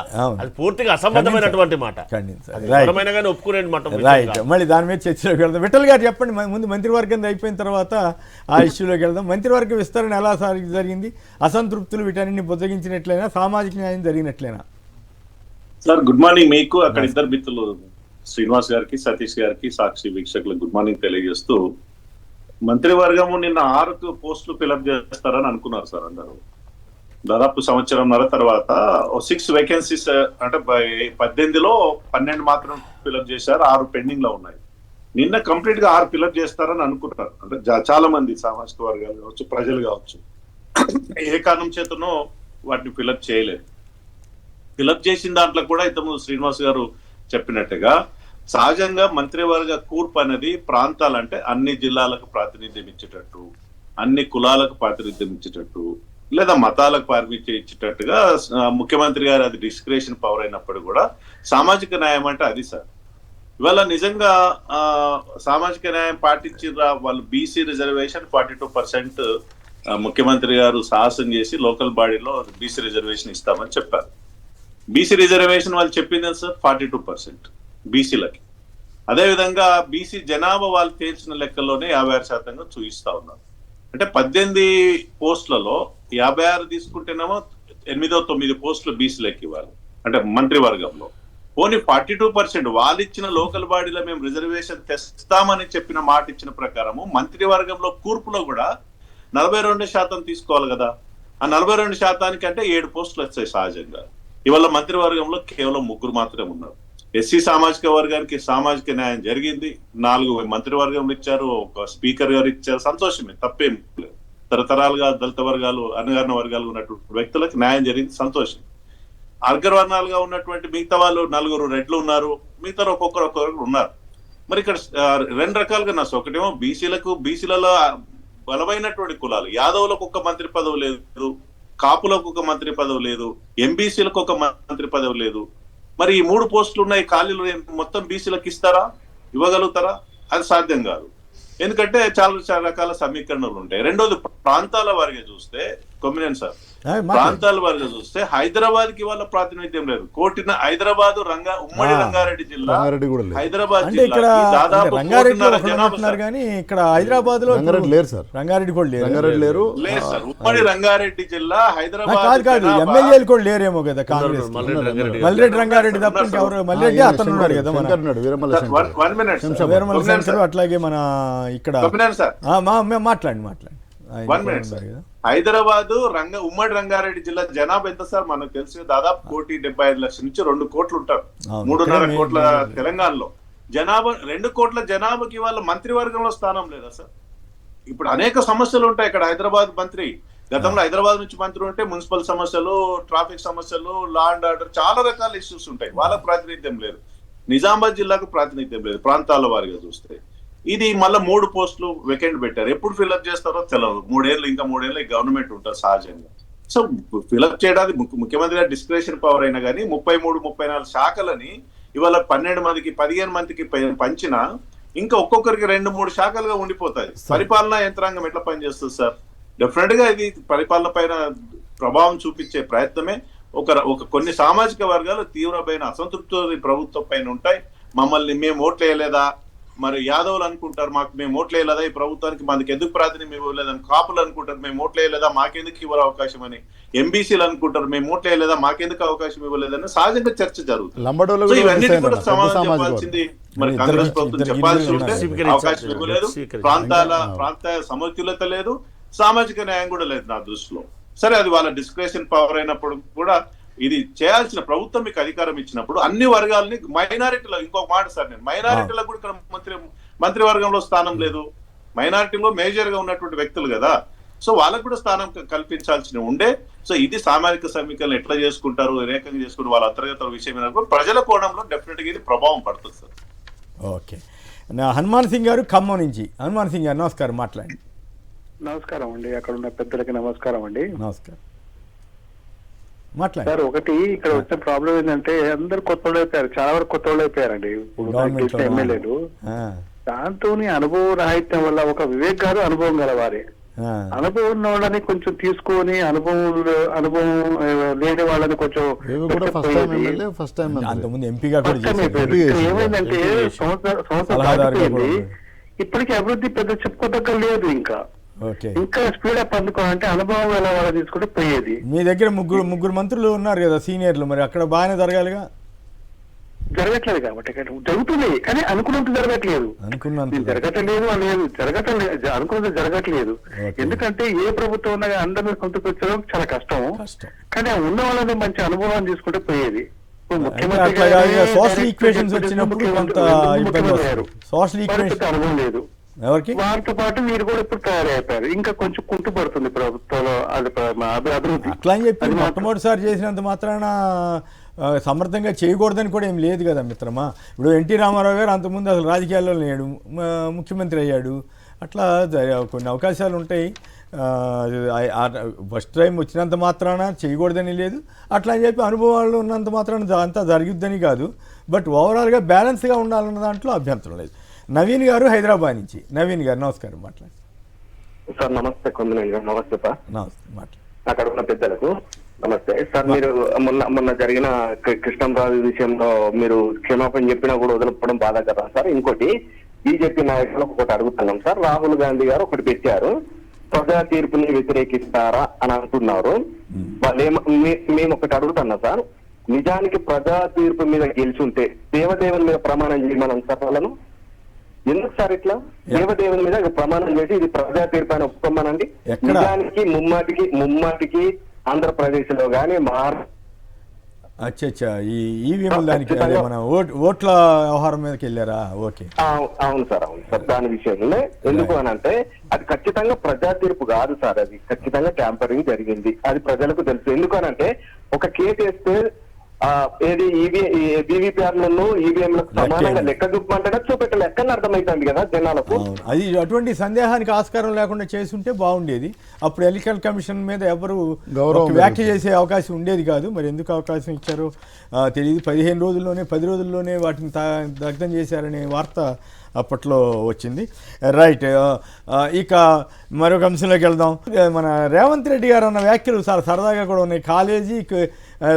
అది పూర్తిగా అసంబద్ధమైనటువంటి మాట రైట్ మళ్ళీ దాని మీద చర్చలోకి వెళ్దాం విఠల్ గారు చెప్పండి ముందు మంత్రివర్గం అయిపోయిన తర్వాత ఆ ఇష్యూలోకి వెళ్దాం మంత్రివర్గ విస్తరణ ఎలా జరిగింది అసంతృప్తులు వీటన్ని బుజ్జగించినట్లయినా సామాజిక న్యాయం జరిగినట్లయినా సార్ గుడ్ మార్నింగ్ మీకు అక్కడ ఇద్దరు మిత్రులు శ్రీనివాస్ గారికి సతీష్ గారికి సాక్షి వీక్షకులకు గుడ్ మార్నింగ్ తెలియజేస్తూ మంత్రివర్గము నిన్న 6 పోస్టులు ఫిలప్ చేస్తారని అనుకున్నారు సార్ అందరూ దాదాపు 1.5 సంవత్సరం తర్వాత 6 వేకెన్సీస్ అంటే 18లో 12 మాత్రం ఫిలప్ చేశారు 6 పెండింగ్ లో ఉన్నాయి నిన్న కంప్లీట్ గా 6 ఫిలప్ చేస్తారని అనుకుంటారు అంటే చాలా మంది సామాజిక వర్గాలు కావచ్చు ప్రజలు కావచ్చు ఏ కారణం చేతనో వాటిని ఫిలప్ చేయలేదు ఫిలప్ చేసిన దాంట్లో కూడా ఇంతకుముందు శ్రీనివాస్ గారు చెప్పినట్టుగా సహజంగా మంత్రివర్గ కూర్పు అనేది ప్రాంతాలంటే అన్ని జిల్లాలకు ప్రాతినిధ్యం ఇచ్చేటట్టు అన్ని కులాలకు ప్రాతినిధ్యం ఇచ్చేటట్టు లేదా మతాలకు ప్రాతినిధ్యం ఇచ్చేటట్టుగా ముఖ్యమంత్రి గారు అది డిస్క్రిషన్ పవర్ అయినప్పుడు కూడా సామాజిక న్యాయం అంటే అది సార్ ఇవాళ నిజంగా సామాజిక న్యాయం పాటించిన వాళ్ళు బీసీ రిజర్వేషన్ 42% ముఖ్యమంత్రి గారు సాహసం చేసి లోకల్ బాడీలో బీసీ రిజర్వేషన్ ఇస్తామని చెప్పారు బీసీ రిజర్వేషన్ వాళ్ళు చెప్పింది సార్ 42% బీసీలకి అదేవిధంగా బీసీ జనాభా వాళ్ళు తేల్చిన లెక్కల్లోనే 56% చూపిస్తా ఉన్నారు అంటే 18 పోస్టులలో 56 తీసుకుంటేనేమో 8-9 పోస్టులు బీసీలకి ఇవ్వాలి అంటే మంత్రివర్గంలో పోనీ 42% వాళ్ళు ఇచ్చిన లోకల్ బాడీలో మేము రిజర్వేషన్ తెస్తామని చెప్పిన మాట ఇచ్చిన ప్రకారము మంత్రివర్గంలో కూర్పులో కూడా 42% తీసుకోవాలి కదా ఆ 42% అంటే 7 పోస్టులు వచ్చాయి సహజంగా ఇవాళ మంత్రివర్గంలో కేవలం 3 మాత్రమే ఉన్నారు ఎస్సీ సామాజిక వర్గానికి సామాజిక న్యాయం జరిగింది 4 మంత్రివర్గంలో ఇచ్చారు ఒక స్పీకర్ గారు ఇచ్చారు సంతోషమే తప్పేం లేదు తరతరాలుగా దళిత వర్గాలు అణగారిన వర్గాలు ఉన్నటువంటి వ్యక్తులకు న్యాయం జరిగింది సంతోషం అగ్రవర్ణాలుగా ఉన్నటువంటి మిగతా వాళ్ళు 4 రెడ్లు ఉన్నారు మిగతా ఒక్కొక్కరు ఉన్నారు మరి ఇక్కడ 2 రకాలుగా నష్టం ఒకటేమో బీసీలలో బలమైనటువంటి కులాలు యాదవులకు ఒక మంత్రి పదవి లేదు కాపులకు ఒక మంత్రి పదవి లేదు ఎంబీసీలకు ఒక మంత్రి పదవి లేదు మరి ఈ 3 పోస్టులు ఉన్నాయి ఖాళీలు మొత్తం బీసీలకు ఇస్తారా ఇవ్వగలుగుతారా అది సాధ్యం కాదు ఎందుకంటే చాలా రకాల సమీకరణలు ఉంటాయి రెండోది ప్రాంతాల వారిగా చూస్తే కొమ్మినేని సార్ ప్రాంతాల వారిగా చూస్తే హైదరాబాద్ కి వాళ్ళ ప్రాతినిధ్యం లేదు. హైదరాబాద్ ఉమ్మడి రంగారెడ్డి జిల్లా, రంగారెడ్డి కూడా లేదు. హైదరాబాద్ అంటే ఇక్కడ దాదాపు రంగారెడ్డిలో 1.5 జనాభా అంటున్నారు కానీ ఇక్కడ హైదరాబాద్ లో రంగారెడ్డి లేరు సార్. రంగారెడ్డి కూడా లేరు. రంగారెడ్డి లేరు. లేదు సార్, ఉమ్మడి రంగారెడ్డి జిల్లా హైదరాబాద్ కాదు జనాభా ఎమ్మెల్యేలు కూడా లేరేమో కదా కాంగ్రెస్. మల్రెడ్డి మల్రెడ్డి రంగారెడ్డి తప్ప ఇంకెవరు, మల్రెడ్డి అతను ఉన్నాడు కదా మన శంకర్ ఉన్నాడు, వీరమల్ల శంకర్. 1 minute వీరమల శంకర్, అట్లాగే మన ఇక్కడ సార్ మాట్లాడండి ఆయన 1 minute ఉన్నారు కదా. హైదరాబాద్ ఉమ్మడి రంగారెడ్డి జిల్లా జనాభా ఎంత సార్? మనకు తెలిసి దాదాపు 1,75,00,000 నుంచి 2 కోట్లు ఉంటారు. అవును. 3.5 కోట్ల తెలంగాణలో జనాభా, 2 కోట్ల జనాభాకి వాళ్ళ మంత్రివర్గంలో స్థానం లేదా సార్? ఇప్పుడు అనేక సమస్యలు ఉంటాయి ఇక్కడ. హైదరాబాద్ మంత్రి గతంలో హైదరాబాద్ నుంచి మంత్రి ఉంటే మున్సిపల్ సమస్యలు, ట్రాఫిక్ సమస్యలు, లా అండ్ ఆర్డర్, చాలా రకాల ఇష్యూస్ ఉంటాయి. వాళ్ళకు ప్రాతినిధ్యం లేదు. నిజామాబాద్ జిల్లాకు ప్రాతినిధ్యం లేదు ప్రాంతాల వారిగా చూస్తే. ఇది మళ్ళీ 3 పోస్టులు వేకెంట్ పెట్టారు. ఎప్పుడు ఫిల్అప్ చేస్తారో తెలియదు. 3 ఏళ్ళు, ఇంకా 3 ఏళ్ళు గవర్నమెంట్ ఉంటుంది సహజంగా. సో ఫిల్అప్ చేయడానికి ముఖ్యమంత్రి గారి డిస్క్రిషన్ పవర్ అయినా కానీ 33-34 శాఖలని ఇవాళ 12 మందికి 15 మందికి పంచినా ఇంకా ఒక్కొక్కరికి 2-3 శాఖలుగా ఉండిపోతాయి. పరిపాలనా యంత్రాంగం ఎట్లా పనిచేస్తుంది సార్? డెఫినెట్ గా ఇది పరిపాలన పైన ప్రభావం చూపించే ప్రయత్నమే. ఒక కొన్ని సామాజిక వర్గాలు తీవ్రమైన అసంతృప్తి ప్రభుత్వం పైన ఉంటాయి. మమ్మల్ని మేము ఓట్లు వేయలేదా, మరి యాదవులు అనుకుంటారు మాకు మేము ఓట్లు వేయలేదా, ఈ ప్రభుత్వానికి మనకి ఎందుకు ప్రాతినిధ్యం ఇవ్వలేదని, కాపులు అనుకుంటారు మేము ఓట్లు వేయలేదా మాకెందుకు ఇవ్వాలి అవకాశం అని, ఎంబీసీలు అనుకుంటారు మేము ఓట్లు వేయలేదా మాకెందుకు అవకాశం ఇవ్వలేదని సహజంగా చర్చ జరుగుతుంది. సో ఇవన్నిటి కూడా సమాధానం చెప్పాల్సింది మరి కాంగ్రెస్ ప్రభుత్వం చెప్పాల్సి ఉంటే అవకాశం ఇవ్వలేదు. ప్రాంతాల సమతుల్యత లేదు, సామాజిక న్యాయం కూడా లేదు నా దృష్టిలో. సరే, అది వాళ్ళ డిస్క్రిషన్ పవర్ అయినప్పుడు కూడా ఇది చేయాల్సిన ప్రభుత్వం మీకు అధికారం ఇచ్చినప్పుడు అన్ని వర్గాలని, మైనారిటీలో ఇంకొక మాట సార్, నేను మైనారిటీలకు కూడా ఇక్కడ మంత్రివర్గంలో స్థానం లేదు. మైనారిటీలో మేజర్ గా ఉన్నటువంటి వ్యక్తులు కదా, సో వాళ్ళకు కూడా స్థానం కల్పించాల్సి ఉండే. సో ఇది సామాజిక సమీకరణ ఎట్లా చేసుకుంటారు, ఏకంగా చేసుకుంటారు వాళ్ళ అంతర్గత విషయం అయినప్పుడు ప్రజల కోణంలో డెఫినెట్ గా ఇది ప్రభావం పడుతుంది సార్. ఓకే, హనుమాన్ సింగ్ గారు ఖమ్మం నుంచి. హనుమాన్ సింగ్ గారు నమస్కారం, మాట్లాడండి. నమస్కారం అండి, అక్కడ ఉన్న పెద్దలకి నమస్కారం అండి. నమస్కారం, మాట్లాడండి. సార్, ఒకటి ఇక్కడ వచ్చిన ప్రాబ్లం ఏంటంటే అందరు కొత్త వాళ్ళు అయిపోయారు, చాలా వరకు కొత్త వాళ్ళు అయిపోయారండి ఇప్పుడు ఎమ్మెల్యేలు. దాంతో అనుభవ రాహిత్యం వల్ల ఒక వివేక్ గారు అనుభవం గలవారే, అనుభవం ఉన్న వాళ్ళని కొంచెం తీసుకొని అనుభవం లేని వాళ్ళని కొంచెం ఏమైందంటే సంవత్సరం ఇప్పటికీ అభివృద్ధి పెద్ద చెప్పుకోదగ్గ లేదు. ఇంకా స్పీడ్ అప్ అందుకోవాలంటే అనుభవం ఎలా వాళ్ళ తీసుకుంటే పోయేది. మీ దగ్గర ముగ్గురు మంత్రులు ఉన్నారు కదా సీనియర్లు, మరి అక్కడ బాగానే జరగాలిగా. జరగట్లేదు కాబట్టి జరుగుతుంది, కానీ అనుకున్నంత జరగట్లేదు. అనుకున్నది జరగట్లేదు. ఎందుకంటే ఏ ప్రభుత్వం ఉన్నా అందరినీ సంతృప్తించడం చాలా కష్టం. కానీ ఉన్న వాళ్ళని మంచి అనుభవం తీసుకుంటే పోయేది. సోషల్ ఈక్వేషన్స్ వచ్చినప్పుడు కొంత సోషల్ ఈక్వేషన్ అనుభవం లేదు ఎవరికి. వారితో పాటు మీరు కూడా ఇప్పుడు తయారైపోయారు, ఇంకా కొంచెం కుంటుపడుతుంది ప్రభుత్వంలో అభివృద్ధి. అట్లా అని చెప్పి మొట్టమొదటిసారి చేసినంత మాత్రాన సమర్థంగా చేయకూడదని కూడా ఏం లేదు కదా మిత్రమా. ఇప్పుడు ఎన్టీ రామారావు గారు అంతకుముందు అసలు రాజకీయాల్లో లేడు, ముఖ్యమంత్రి అయ్యాడు. అట్లా కొన్ని అవకాశాలు ఉంటాయి. ఫస్ట్ టైం వచ్చినంత మాత్రాన చేయకూడదని లేదు, అట్లా అని చెప్పి అనుభవాలు ఉన్నంత మాత్రాన అంతా జరుగుద్దని కాదు. బట్ ఓవరాల్గా బ్యాలెన్స్గా ఉండాలన్న దాంట్లో అభ్యంతరం లేదు. నవీన్ గారు హైదరాబాద్ నుంచి. నవీన్ గారు నమస్కారం, మాట్లాడండి సార్. నమస్తే కొందనండి గారు. నమస్తే సార్. నమస్తే, మాట్లాడండి. అక్కడ ఉన్న పెద్దలకు నమస్తే సార్. మీరు మొన్న జరిగిన కృష్ణంరాజు విషయంలో మీరు క్షమాపణ చెప్పినా కూడా వదలకపోవడం బాధ కదా సార్. ఇంకోటి బీజేపీ నాయకులకు ఒకటి అడుగుతున్నాం సార్. రాహుల్ గాంధీ గారు ఒకటి పెట్టారు, ప్రజా తీర్పుని వ్యతిరేకిస్తారా అని అంటున్నారు. మేము ఒకటి అడుగుతున్నా సార్, నిజానికి ప్రజా తీర్పు మీద గెలిచుంటే దేవదేవుని మీద ప్రమాణం చేయమని సార్ వాళ్ళను. ఎందుకు సార్ ఇట్లా దేవదేవుని మీద ప్రమాణం చేసి ఇది ప్రజా తీర్పు అని ఒప్పుకోమనండి. నిజానికి ముమ్మాటికి ఆంధ్రప్రదేశ్ లో గానీ అచ్చా ఈవీఎం దానికి మన ఓట్ల వ్యవహారం మీదకి వెళ్ళారా? ఓకే, అవును సార్, అవును సార్. దాని విషయంలో ఎందుకు అని అంటే అది ఖచ్చితంగా ప్రజా తీర్పు కాదు సార్, అది ఖచ్చితంగా ట్యాంపరింగ్ జరిగింది, అది ప్రజలకు తెలుసు. ఎందుకు అని అంటే ఒక కేసు వేస్తే ఏది బీవీపీఆర్లను ఈవీఎంలకు సమానంగా లెక్క చూపమంటే చూపెట్ట లెక్కని అర్థమైంది కదా జనాలకు. అది అటువంటి సందేహానికి ఆస్కారం లేకుండా చేసుంటే బాగుండేది. అప్పుడు ఎన్నికల కమిషన్ మీద ఎవరు వ్యాఖ్య చేసే అవకాశం ఉండేది కాదు. మరి ఎందుకు అవకాశం ఇచ్చారో తెలియదు. 15 రోజుల్లోనే 10 రోజుల్లోనే వాటిని దగ్ధం చేశారనే వార్త అప్పట్లో వచ్చింది. రైట్, ఇక మరొక అంశంలోకి వెళ్దాం. మన రేవంత్ రెడ్డి గారు అన్న వ్యాఖ్యలు చాలా సరదాగా కూడా ఉన్నాయి. కాలేజీ,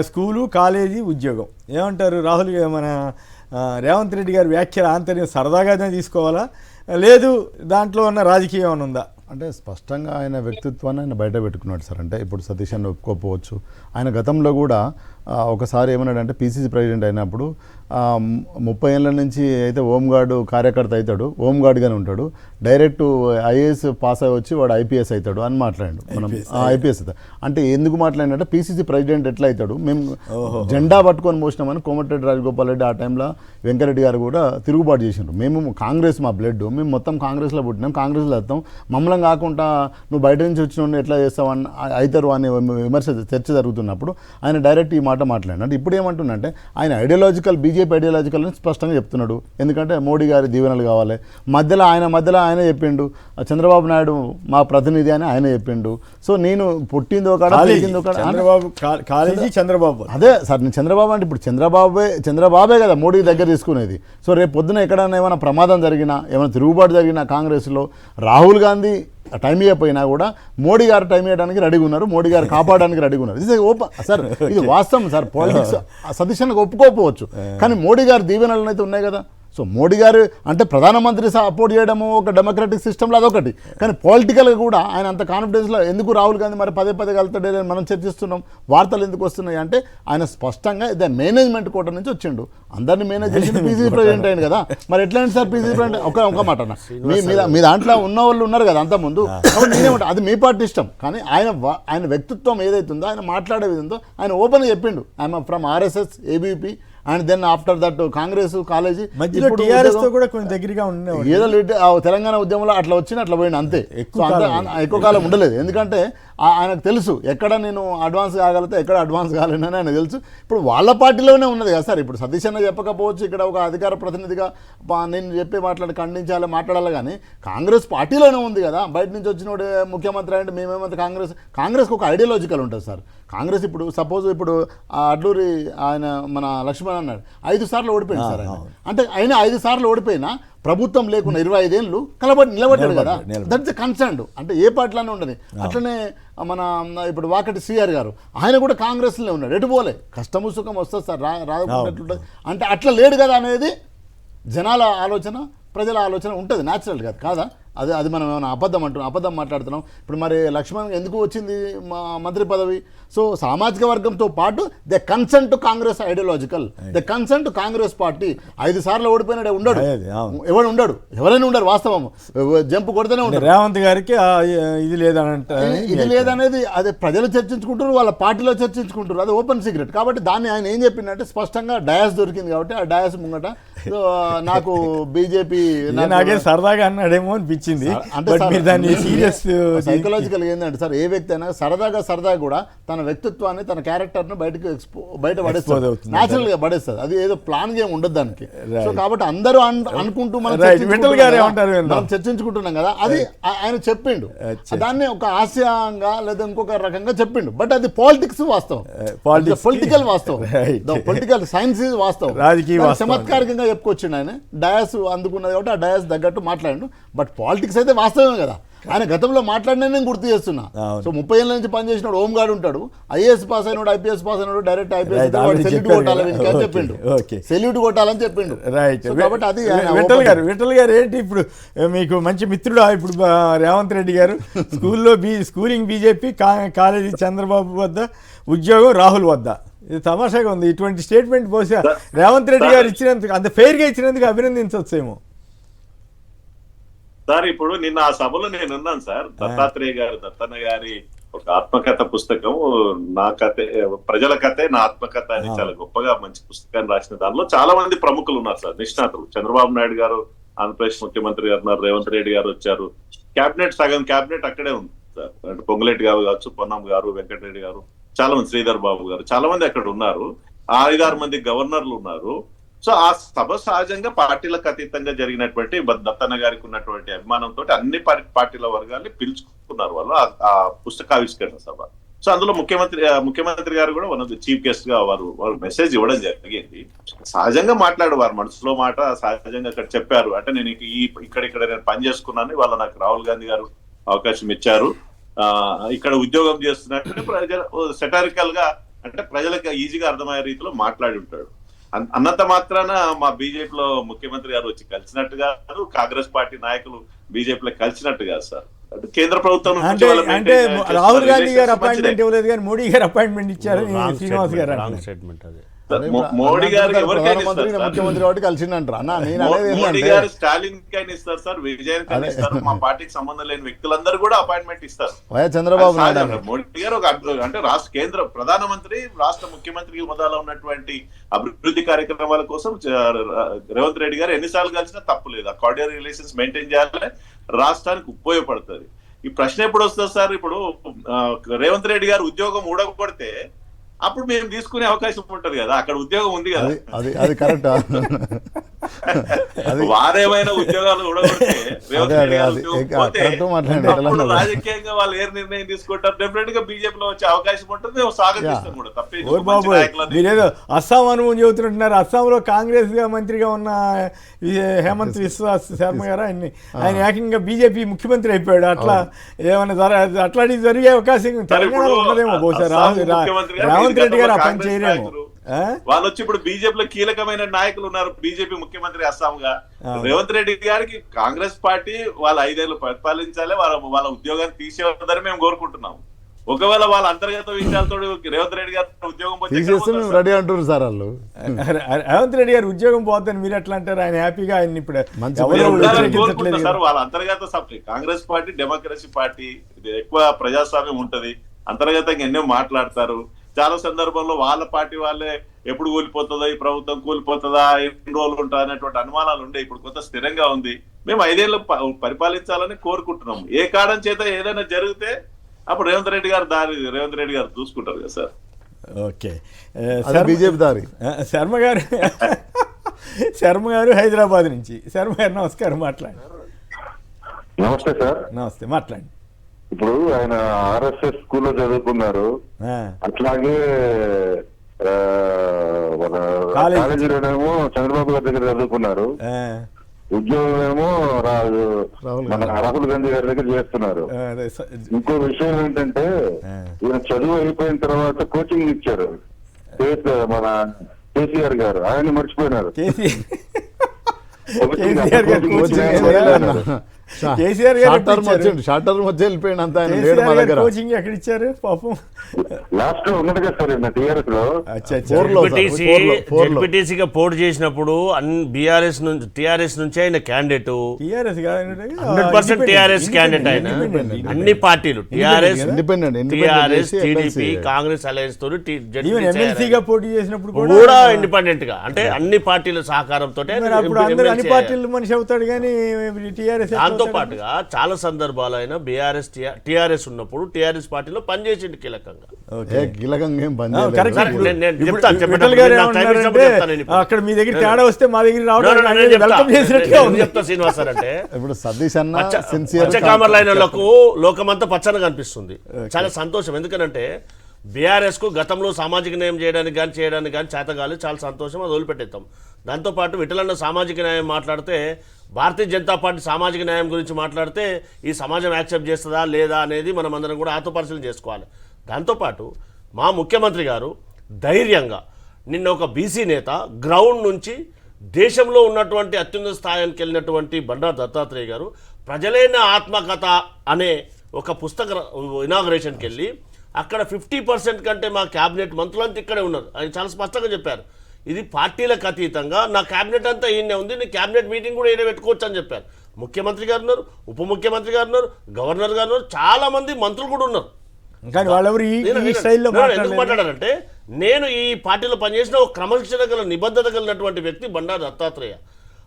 స్కూలు, కాలేజీ, ఉద్యోగం. ఏమంటారు రాహుల్? మన రేవంత్ రెడ్డి గారి వ్యాఖ్యల ఆంతర్యం సరదాగానే తీసుకోవాలా, లేదు దాంట్లో ఉన్న రాజకీయం అని ఉందా? అంటే స్పష్టంగా ఆయన వ్యక్తిత్వాన్ని ఆయన బయట పెట్టుకున్నాడు సార్. అంటే ఇప్పుడు సతీష్ అన్న ఒప్పుకోకపోవచ్చు. ఆయన గతంలో కూడా ఒకసారి ఏమన్నాడంటే పీసీసీ ప్రెసిడెంట్ అయినప్పుడు 30 ఏళ్ళ నుంచి అయితే హోంగార్డ్ కార్యకర్త అవుతాడు, హోంగార్డ్గానే ఉంటాడు, డైరెక్ట్ ఐఏఎస్ పాస్ అయ్యి వచ్చి వాడు ఐపీఎస్ అవుతాడు అని మాట్లాడాడు. మనం ఐపీఎస్ అవుతాడు అంటే ఎందుకు మాట్లాడినంటే పీసీసీ ప్రెసిడెంట్ ఎట్లా అవుతాడు, మేము జెండా పట్టుకొని మోసినామని కోమటిరెడ్డి రాజగోపాల్ రెడ్డి, ఆ టైంలో వెంకరెడ్డి గారు కూడా తిరుగుబాటు చేసినారు. మేము కాంగ్రెస్, మా బ్లడ్, మేము మొత్తం కాంగ్రెస్లో పుట్టినాం, కాంగ్రెస్లో వస్తాం, మమ్మల్ని కాకుండా నువ్వు బయట నుంచి వచ్చిన ఎట్లా చేస్తావు అని అవుతారు అనే విమర్శ చర్చ జరుగుతున్నప్పుడు ఆయన డైరెక్ట్ ఈ మాట మాట్లాడినాడు. అంటే ఇప్పుడు ఏమంటున్నంటే ఆయన ఐడియాలజికల్, బీజేపీ ఐడియాలజికల్ అని స్పష్టంగా చెప్తున్నాడు. ఎందుకంటే మోడీ గారి దీవెనలు కావాలి. మధ్యలో ఆయన చెప్పిండు, చంద్రబాబు నాయుడు మా ప్రతినిధి అని ఆయన చెప్పిండు. సో నేను పుట్టిందో కాడ చంద్రబాబు కాలేజీ చంద్రబాబు, అదే సార్ నేను చంద్రబాబు అంటే ఇప్పుడు చంద్రబాబే కదా మోడీ దగ్గర తీసుకునేది. సో రేపు పొద్దున ఎక్కడైనా ఏమైనా ప్రమాదం జరిగినా, ఏమైనా తిరుగుబాటు జరిగినా కాంగ్రెస్లో రాహుల్ గాంధీ టైం ఇవ్వకపోయినా కూడా మోడీ గారు టైం ఇవ్వడానికి రెడీగా ఉన్నారు, మోడీ గారు కాపాడడానికి రెడీగా ఉన్నారు. ఇది సార్ ఇది వాస్తవం సార్. పాలిటిక్స్ సతీష్ అన్నకు ఒప్పుకోకపోవచ్చు, కానీ మోడీ గారి దీవెనలు అయితే ఉన్నాయి కదా. సో మోడీ గారు అంటే ప్రధానమంత్రి సపోర్ట్ చేయడము ఒక డెమోక్రటిక్ సిస్టంలో అదొకటి, కానీ పొలిటికల్గా కూడా ఆయన అంత కాన్ఫిడెన్స్లో ఎందుకు రాహుల్ గాంధీ మరి పదే కలుతాడే మనం చర్చిస్తున్నాం. వార్తలు ఎందుకు వస్తున్నాయి అంటే ఆయన స్పష్టంగా ఇదే మేనేజ్మెంట్ కోట నుంచి వచ్చిండు, అందరినీ మేనేజ్ చేసి పీసీసీ ప్రెసిడెంట్ అయింది కదా. మరి ఎట్లయింది సార్ పీసీసీ ప్రెసిడెంట్? ఒక మాట అన్న, మీ దాంట్లో ఉన్న వాళ్ళు ఉన్నారు కదా అంతకుముందు, నేనేమంటా అది మీ పార్టీ ఇష్టం, కానీ ఆయన వ్యక్తిత్వం ఏదైతుందో, ఆయన మాట్లాడే విధంతో ఆయన ఓపెన్గా చెప్పిండు I'm from RSS, ABP and then after that Congress, college, కూడా కొంచెం దగ్గరగా ఏదో తెలంగాణ ఉద్యమంలో అట్లా వచ్చిన అట్లా పోయిన అంతే. ఎక్కువ కాలం ఉండలేదు. ఎందుకంటే ఆయనకు తెలుసు ఎక్కడ నేను అడ్వాన్స్ కాగలిగితే ఎక్కడ అడ్వాన్స్ కాలేనని ఆయన తెలుసు. ఇప్పుడు వాళ్ళ పార్టీలోనే ఉన్నది కదా సార్. ఇప్పుడు సతీష్ అన్న చెప్పకపోవచ్చు, ఇక్కడ ఒక అధికార ప్రతినిధిగా నేను చెప్పి మాట్లాడాలి మాట్లాడాలి, కానీ కాంగ్రెస్ పార్టీలోనే ఉంది కదా. బయట నుంచి వచ్చినోడు ముఖ్యమంత్రి అంటే మేమేమంత కాంగ్రెస్కి ఒక ఐడియాలజికల్ ఉంటుంది సార్. కాంగ్రెస్ ఇప్పుడు సపోజ్ ఇప్పుడు అడ్లూరి ఆయన మన లక్ష్మణ్ అన్నాడు 5 సార్లు ఓడిపోయింది సార్. అంటే ఆయన 5 సార్లు ఓడిపోయినా ప్రభుత్వం లేకుండా 25 ఏళ్ళు నిలబడ్డాడు కదా. That's a concern. అంటే ఏ పార్టీలోనే ఉండని. అట్లనే మన ఇప్పుడు వాకటి శ్రీహరి గారు ఆయన కూడా కాంగ్రెస్లోనే ఉన్నాడు, ఎటు పోలే. కష్టము సుఖం వస్తుంది సార్, రాదుకుంటుంది. అంటే అట్లా లేడు కదా అనేది జనాల ఆలోచన, ప్రజల ఆలోచన ఉంటుంది, న్యాచురల్ కాదా. అది మనం ఏమైనా అబద్ధం మాట్లాడుతున్నాం. ఇప్పుడు మరి లక్ష్మణ్ ఎందుకు వచ్చింది మంత్రి పదవి? సో సామాజిక వర్గంతో పాటు they concern to Congress ideological, they concern to Congress party. 5 సార్లు ఓడిపోయినాడు ఉండడు, ఎవరైనా ఉండరు. వాస్తవం జంపు కొడితేనే ఉంటారు. రేవంత్ గారికి ఇది లేదనేది అదే ప్రజలు చర్చించుకుంటారు, వాళ్ళ పార్టీలో చర్చించుకుంటారు, అది ఓపెన్ సీక్రెట్. కాబట్టి దాన్ని ఆయన ఏం చెప్పిందంటే స్పష్టంగా డయాస్ దొరికింది కాబట్టి ఆ డయాస్ ముంగట నాకు బీజేపీ నాకే సరదాగా అన్నాడేమో అనిపించింది. సైకలాజికల్ ఏంటంటే సార్, ఏ వ్యక్తి అయినా సరదాగా కూడా తన వ్యక్తిత్వాన్ని, తన క్యారెక్టర్ను బయట పడేస్తుంది, న్యాచురల్ గా పడేస్తుంది. అది ఏదో ప్లాన్ గా ఉండదు దానికి. సో కాబట్టి అందరూ అనుకుంటూ మనం చర్చించుకుంటున్నాం కదా, అది ఆయన చెప్పిండు. దాన్ని ఒక హాస్యంగా లేదా ఇంకొక రకంగా చెప్పిండు. బట్ అది పాలిటిక్స్ వాస్తవం, పొలిటికల్ వాస్తవం, పొలిటికల్ సైన్స్ వాస్తవం, చమత్కారికంగా చెప్పుకొచ్చిండు ఆయన. డయాస్ అందుకున్నది కాబట్టి ఆ డయాస్ తగ్గట్టు మాట్లాడిండు. బట్ పాలిటిక్స్ అయితే వాస్తవమే కదా. ఆయన గతంలో మాట్లాడినా నేను గుర్తు చేస్తున్నా. సో 30 ఏళ్ళ నుంచి పనిచేసినాడు, హోంగార్డ్ ఉంటాడు, ఐఏఎస్ పాస్ అయినాడు, ఐపీఎస్ పాస్ అయినాడు, డైరెక్ట్ ఐపీఎస్ సెల్యూట్ కొట్టాలని చెప్పిండు, సెల్యూట్ కొట్టాలని చెప్పిండు. రైట్. కాబట్టి అది విఠల్ గారు ఏంటి ఇప్పుడు మీకు మంచి మిత్రుడు ఇప్పుడు రేవంత్ రెడ్డి గారు. స్కూలింగ్ బీజేపీ, కాలేజీ చంద్రబాబు వద్ద, ఉద్యోగం రాహుల్ వద్ద. ఇది తమాషాగా ఉంది. ఇటువంటి స్టేట్మెంట్ బహుశా రేవంత్ రెడ్డి గారు ఇచ్చినందుకు, అంత ఫెయిర్గా ఇచ్చినందుకు అభినందించవచ్చేమో సార్. ఇప్పుడు నిన్న ఆ సభలో నేను ఉన్నాను సార్. దత్తాత్రేయ గారు, దత్తన్న గారి ఒక ఆత్మకథ పుస్తకం, నా కథే ప్రజల కథే నా ఆత్మకథ అని చాలా గొప్పగా మంచి పుస్తకాన్ని రాసిన దానిలో చాలా మంది ప్రముఖులు ఉన్నారు సార్, నిష్ణాతులు. చంద్రబాబు నాయుడు గారు ఆంధ్రప్రదేశ్ ముఖ్యమంత్రి గారు ఉన్నారు, రేవంత్ రెడ్డి గారు వచ్చారు, క్యాబినెట్ సగం క్యాబినెట్ అక్కడే ఉంది సార్. అంటే పొంగులేటి గారు కావచ్చు, పొన్నం గారు, వెంకటరెడ్డి గారు, చాలా మంది, శ్రీధర్ బాబు గారు, చాలా మంది అక్కడ ఉన్నారు. 5-6 మంది గవర్నర్లు ఉన్నారు. సో ఆ సభ సహజంగా పార్టీలకు అతీతంగా జరిగినటువంటి దత్తన్న గారికి ఉన్నటువంటి అభిమానంతో అన్ని పార్టీల వర్గాన్ని పిలుచుకున్నారు వాళ్ళు ఆ పుస్తకావిష్కరణ సభ. సో అందులో ముఖ్యమంత్రి గారు కూడా one of the chief guest గా వారు మెసేజ్ ఇవ్వడం జరిగింది. సహజంగా మాట్లాడు వారు మనసులో మాట సహజంగా అక్కడ చెప్పారు. అంటే నేను ఇక్కడ నేను పని చేసుకున్నాను, వాళ్ళ నాకు రాహుల్ గాంధీ గారు అవకాశం ఇచ్చారు, ఇక్కడ ఉద్యోగం చేస్తున్నట్టు సెటారికల్ గా అంటే ప్రజలకు ఈజీగా అర్థమయ్యే రీతిలో మాట్లాడి ఉంటాడు. అన్నంత మాత్రాన మా బీజేపీలో ముఖ్యమంత్రి గారు వచ్చి కలిసినట్టు కాదు, కాంగ్రెస్ పార్టీ నాయకులు బీజేపీలో కలిసినట్టు కాదు సార్. కేంద్ర ప్రభుత్వం అంటే రాహుల్ గాంధీ గారు అపాయింట్మెంట్ ఇవ్వలేదు కానీ మోడీ గారు అపాయింట్మెంట్ ఇచ్చారు శ్రీనివాస్ గారు. స్టేట్మెంట్ అది. మోడీ గారు ముఖ్యమంత్రి కాబట్టి కలిసిందంటారు అన్న. మోడీ గారు స్టాలిన్ కైనా ఇస్తారు సార్, విజయన్ కైనా ఇస్తారు, మా పార్టీకి సంబంధం లేని వ్యక్తులందరూ కూడా అపాయింట్మెంట్ ఇస్తారు. చంద్రబాబు నాయుడు మోడీ గారు అంటే రాష్ట్ర కేంద్ర ప్రధానమంత్రి రాష్ట్ర ముఖ్యమంత్రి హోదాలో ఉన్నటువంటి అభివృద్ధి కార్యక్రమాల కోసం రేవంత్ రెడ్డి గారు ఎన్నిసార్లు కలిసినా తప్పులేదు. ఆ కార్డియల్ రిలేషన్స్ మెయింటైన్ చేయాలని రాష్ట్రానికి ఉపయోగపడుతుంది. ఈ ప్రశ్న ఎప్పుడు వస్తుంది సార్? ఇప్పుడు రేవంత్ రెడ్డి గారు ఉద్యోగం ఊడగొడితే అప్పుడు మేము తీసుకునే అవకాశం ఉంటది కదా, అక్కడ ఉద్యోగం ఉంది కదా. అది కరెక్ట్. వారేమైనా ఉద్యోగాలు ఊడగొడితే రేవంత్ రెడ్డి గారు అప్పుడు రాజకీయంగా వాళ్ళు ఏ నిర్ణయం తీసుకుంటారు, డెఫినెట్ గా బీజేపీలో వచ్చే అవకాశం ఉంటుంది. మేము స్వాగతిస్తాం కూడా, తప్పే. మీరేదో అస్సాం అనుభవం చెబుతుంటున్నారు. అస్సాంలో కాంగ్రెస్ గా మంత్రిగా ఉన్న హేమంత్ విశ్వ శర్మ గారు ఆయన ఏకంగా బీజేపీ ముఖ్యమంత్రి అయిపోయాడు. అట్లా ఏమైనా అట్లాంటివి జరిగే అవకాశం తెలంగాణలో ఉన్నదేమో బహుశా. రేవంత్ రెడ్డి గారు ఆ పని చేయలేము. వాళ్ళు వచ్చి ఇప్పుడు బీజేపీలో కీలకమైన నాయకులు ఉన్నారు, బీజేపీ ముఖ్యమంత్రి అస్సాంగా. రేవంత్ రెడ్డి గారికి కాంగ్రెస్ పార్టీ వాళ్ళ 5 ఏళ్ళు పరిపాలించాలి, వాళ్ళ ఉద్యోగాన్ని తీసేవద్దని మేము కోరుకుంటున్నాం. ఒకవేళ వాళ్ళ అంతర్గత విషయాలతో రేవంత్ రెడ్డి గారు ఉద్యోగం రెడీ అంటారు సార్ వాళ్ళు. రేవంత్ రెడ్డి గారు ఉద్యోగం పోద్దని మీరు ఎట్లా అంటారు? ఆయన హ్యాపీగా ఆయన ఇప్పుడు సార్ వాళ్ళ అంతర్గత కాంగ్రెస్ పార్టీ డెమోక్రసీ పార్టీ, ఎక్కువ ప్రజాస్వామ్యం ఉంటది, అంతర్గతంగా ఎన్నో మాట్లాడతారు. చాలా సందర్భంలో వాళ్ళ పార్టీ వాళ్ళే ఎప్పుడు కూలిపోతుందా, ఈ ప్రభుత్వం కూలిపోతుందా, ఎన్ని రోజులు ఉంటా అనేటువంటి అనుమానాలు ఉండే. ఇప్పుడు కొంత స్థిరంగా ఉంది. మేము 5 ఏళ్ళు పరిపాలించాలని కోరుకుంటున్నాము. ఏ కారణం చేత ఏదైనా జరిగితే అప్పుడు రేవంత్ రెడ్డి గారు చూసుకుంటారు కదా సార్. ఓకే, బీజేపీ దారి. శర్మ గారు హైదరాబాద్ నుంచి. శర్మ గారు నమస్కారం, మాట్లాడండి. నమస్తే సార్. నమస్తే, మాట్లాడండి. ఇప్పుడు ఆయన ఆర్ఎస్ఎస్ స్కూల్లో చదువుకున్నారు, అట్లాగే మన కాలేజీలోనేమో చంద్రబాబు గారి దగ్గర చదువుకున్నారు, ఉద్యోగం ఏమో మన రాహుల్ గాంధీ గారి దగ్గర చేస్తున్నారు. ఇంకో విషయం ఏంటంటే ఈయన చదువు అయిపోయిన తర్వాత కోచింగ్ ఇచ్చారు మన కేసీఆర్ గారు, ఆయన మర్చిపోయినారు. కేసీఆర్ గారు షార్ట్ టర్మ్ వచ్చి వెళ్ళిపోయింది అంతా. కోచింగ్ ఎక్కడ ఇచ్చారు పాపం? లాస్ట్ లో ఉన్నది కదా సార్ టీఆర్ఎస్ లో. జెడ్పీటీసీగా పోటీ చేసినప్పుడు టీఆర్ఎస్ నుంచి ఆయన క్యాండిడేట్, 100% టీఆర్ఎస్ క్యాండిడేట్. ఆయన అన్ని పార్టీలు టీఆర్ఎస్, టీడీపీ, కాంగ్రెస్ అలయన్స్ తో ఎమ్మెల్సీగా పోటీ చేసినప్పుడు కూడా ఇండిపెండెంట్ గా, అంటే అన్ని పార్టీల సహకారంతో అన్ని పార్టీలు మనిషి అవుతాడు కానీ టీఆర్ఎస్. దాంతో పాటుగా చాలా సందర్భాలు అయినా టీఆర్ఎస్ ఉన్నప్పుడు టీఆర్ఎస్ పార్టీలో పనిచేసిండు కీలకంగా. అక్కడ మీ దగ్గర తేడా వస్తే మా దగ్గర రావడం చెప్తా శ్రీనివాస్ సార్. అంటే ఇప్పుడు సతీష్ అన్న పచ్చకామర్లైనలకు లోకమంతా పచ్చగా కనిపిస్తుంది. చాలా సంతోషం. ఎందుకనంటే బీఆర్ఎస్ కు గతంలో సామాజిక న్యాయం చేయడానికి కానీ చేతగాలి. చాలా సంతోషం, అది వదిలిపెట్టేస్తాం. దాంతోపాటు విఠలన్న సామాజిక న్యాయం మాట్లాడితే, భారతీయ జనతా పార్టీ సామాజిక న్యాయం గురించి మాట్లాడితే ఈ సమాజం యాక్సెప్ట్ చేస్తుందా లేదా అనేది మనం అందరం కూడా ఆత్మపరిశీలన చేసుకోవాలి. దాంతోపాటు మా ముఖ్యమంత్రి గారు ధైర్యంగా నిన్న ఒక బీసీ నేత గ్రౌండ్ నుంచి దేశంలో ఉన్నటువంటి అత్యున్నత స్థాయికి వెళ్ళినటువంటి బండారు దత్తాత్రేయ గారు ప్రజలైన ఆత్మకథ అనే ఒక పుస్తక ఇనాగరేషన్కి వెళ్ళి అక్కడ 50% కంటే మా క్యాబినెట్ మంత్రులంతా ఇక్కడే ఉన్నారు. ఆయన చాలా స్పష్టంగా చెప్పారు, ఇది పార్టీలకు అతీతంగా నా క్యాబినెట్ అంతా ఈయనే ఉంది, నీ క్యాబినెట్ మీటింగ్ కూడా ఈయన పెట్టుకోవచ్చు అని చెప్పారు. ముఖ్యమంత్రి గారు ఉన్నారు, ఉప ముఖ్యమంత్రి గారు ఉన్నారు, గవర్నర్ గారు ఉన్నారు, చాలా మంది మంత్రులు కూడా ఉన్నారు. ఎందుకు మాట్లాడారంటే, నేను ఈ పార్టీలో పనిచేసిన ఒక క్రమశిక్షణ గల నిబద్ధత కలిగినటువంటి వ్యక్తి బండారు దత్తాత్రేయ.